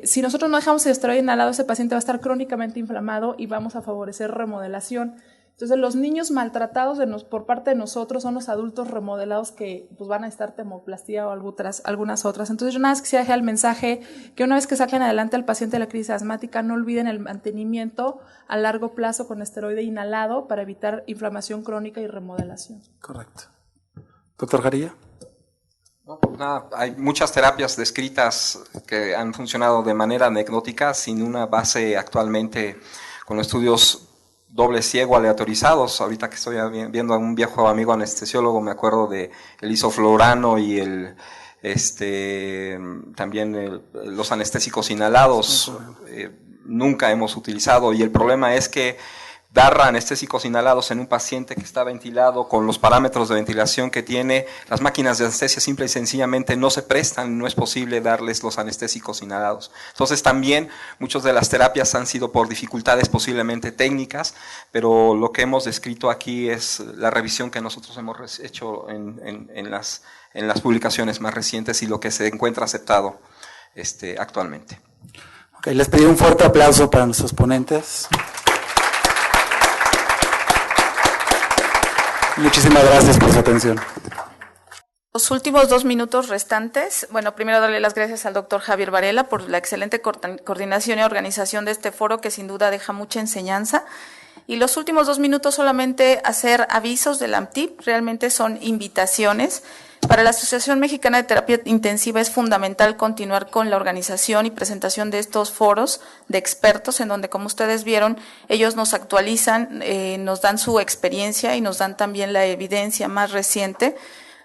B: si nosotros no dejamos el esteroide inhalado, ese paciente va a estar crónicamente inflamado y vamos a favorecer remodelación. Entonces, los niños maltratados por parte de nosotros son los adultos remodelados que pues, van a estar termoplastía o algunas otras. Entonces, yo nada más quisiera dejar el mensaje que una vez que saquen adelante al paciente de la crisis asmática, no olviden el mantenimiento a largo plazo con esteroide inhalado para evitar inflamación crónica y remodelación.
A: Correcto. Doctor Jarilla.
D: No, pues nada, hay muchas terapias descritas que han funcionado de manera anecdótica, sin una base actualmente con estudios doble ciego aleatorizados. Ahorita que estoy viendo a un viejo amigo anestesiólogo, me acuerdo de el isoflurano y también los anestésicos inhalados. Nunca hemos utilizado, y el problema es que dar anestésicos inhalados en un paciente que está ventilado con los parámetros de ventilación que tiene, las máquinas de anestesia simple y sencillamente no se prestan, no es posible darles los anestésicos inhalados. Entonces también muchas de las terapias han sido por dificultades posiblemente técnicas, pero lo que hemos descrito aquí es la revisión que nosotros hemos hecho en las publicaciones más recientes y lo que se encuentra aceptado actualmente.
A: Okay, les pedí un fuerte aplauso para nuestros ponentes. Muchísimas gracias por su atención.
G: Los últimos 2 minutos restantes, bueno, primero darle las gracias al doctor Javier Varela por la excelente coordinación y organización de este foro que sin duda deja mucha enseñanza. Y los últimos 2 minutos solamente hacer avisos del AMTIP, realmente son invitaciones. Para la Asociación Mexicana de Terapia Intensiva es fundamental continuar con la organización y presentación de estos foros de expertos, en donde, como ustedes vieron, ellos nos actualizan, nos dan su experiencia y nos dan también la evidencia más reciente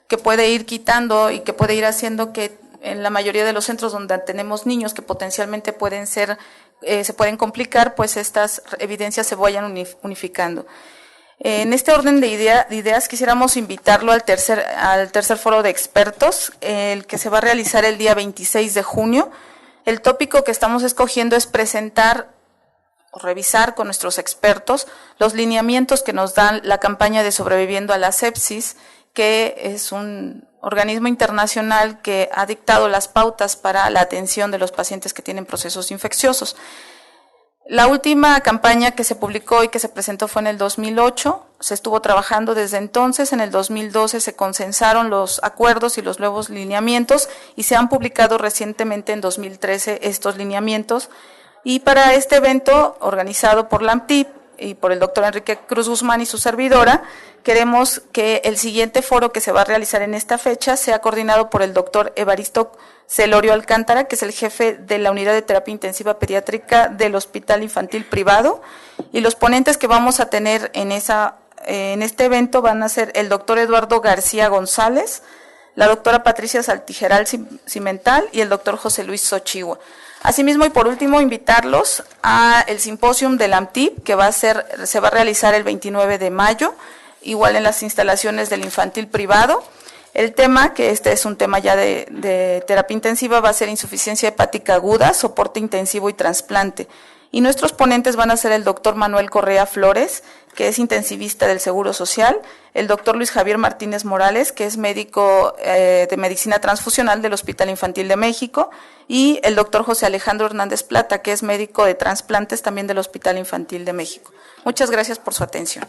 G: que puede ir quitando y que puede ir haciendo que en la mayoría de los centros donde tenemos niños que potencialmente pueden ser, se pueden complicar, pues estas evidencias se vayan unificando. En este orden de ideas quisiéramos invitarlo al tercer foro de expertos, el que se va a realizar el día 26 de junio. El tópico que estamos escogiendo es presentar revisar con nuestros expertos los lineamientos que nos dan la campaña de Sobreviviendo a la Sepsis, que es un organismo internacional que ha dictado las pautas para la atención de los pacientes que tienen procesos infecciosos. La última campaña que se publicó y que se presentó fue en el 2008, se estuvo trabajando desde entonces, en el 2012 se consensaron los acuerdos y los nuevos lineamientos y se han publicado recientemente en 2013 estos lineamientos. Y para este evento, organizado por la AMTIP y por el doctor Enrique Cruz Guzmán y su servidora, queremos que el siguiente foro que se va a realizar en esta fecha sea coordinado por el doctor Evaristo Celorio Alcántara, que es el jefe de la Unidad de Terapia Intensiva Pediátrica del Hospital Infantil Privado, y los ponentes que vamos a tener en este evento van a ser el doctor Eduardo García González, la doctora Patricia Saltijeral Cimental y el doctor José Luis Xochihua. Asimismo, y por último, invitarlos a el simposium del AMTIP, que se va a realizar el 29 de mayo, igual en las instalaciones del Infantil Privado. El tema, que este es un tema ya de terapia intensiva, va a ser insuficiencia hepática aguda, soporte intensivo y trasplante. Y nuestros ponentes van a ser el doctor Manuel Correa Flores, que es intensivista del Seguro Social, el doctor Luis Javier Martínez Morales, que es médico de medicina transfusional del Hospital Infantil de México, y el doctor José Alejandro Hernández Plata, que es médico de trasplantes también del Hospital Infantil de México. Muchas gracias por su atención.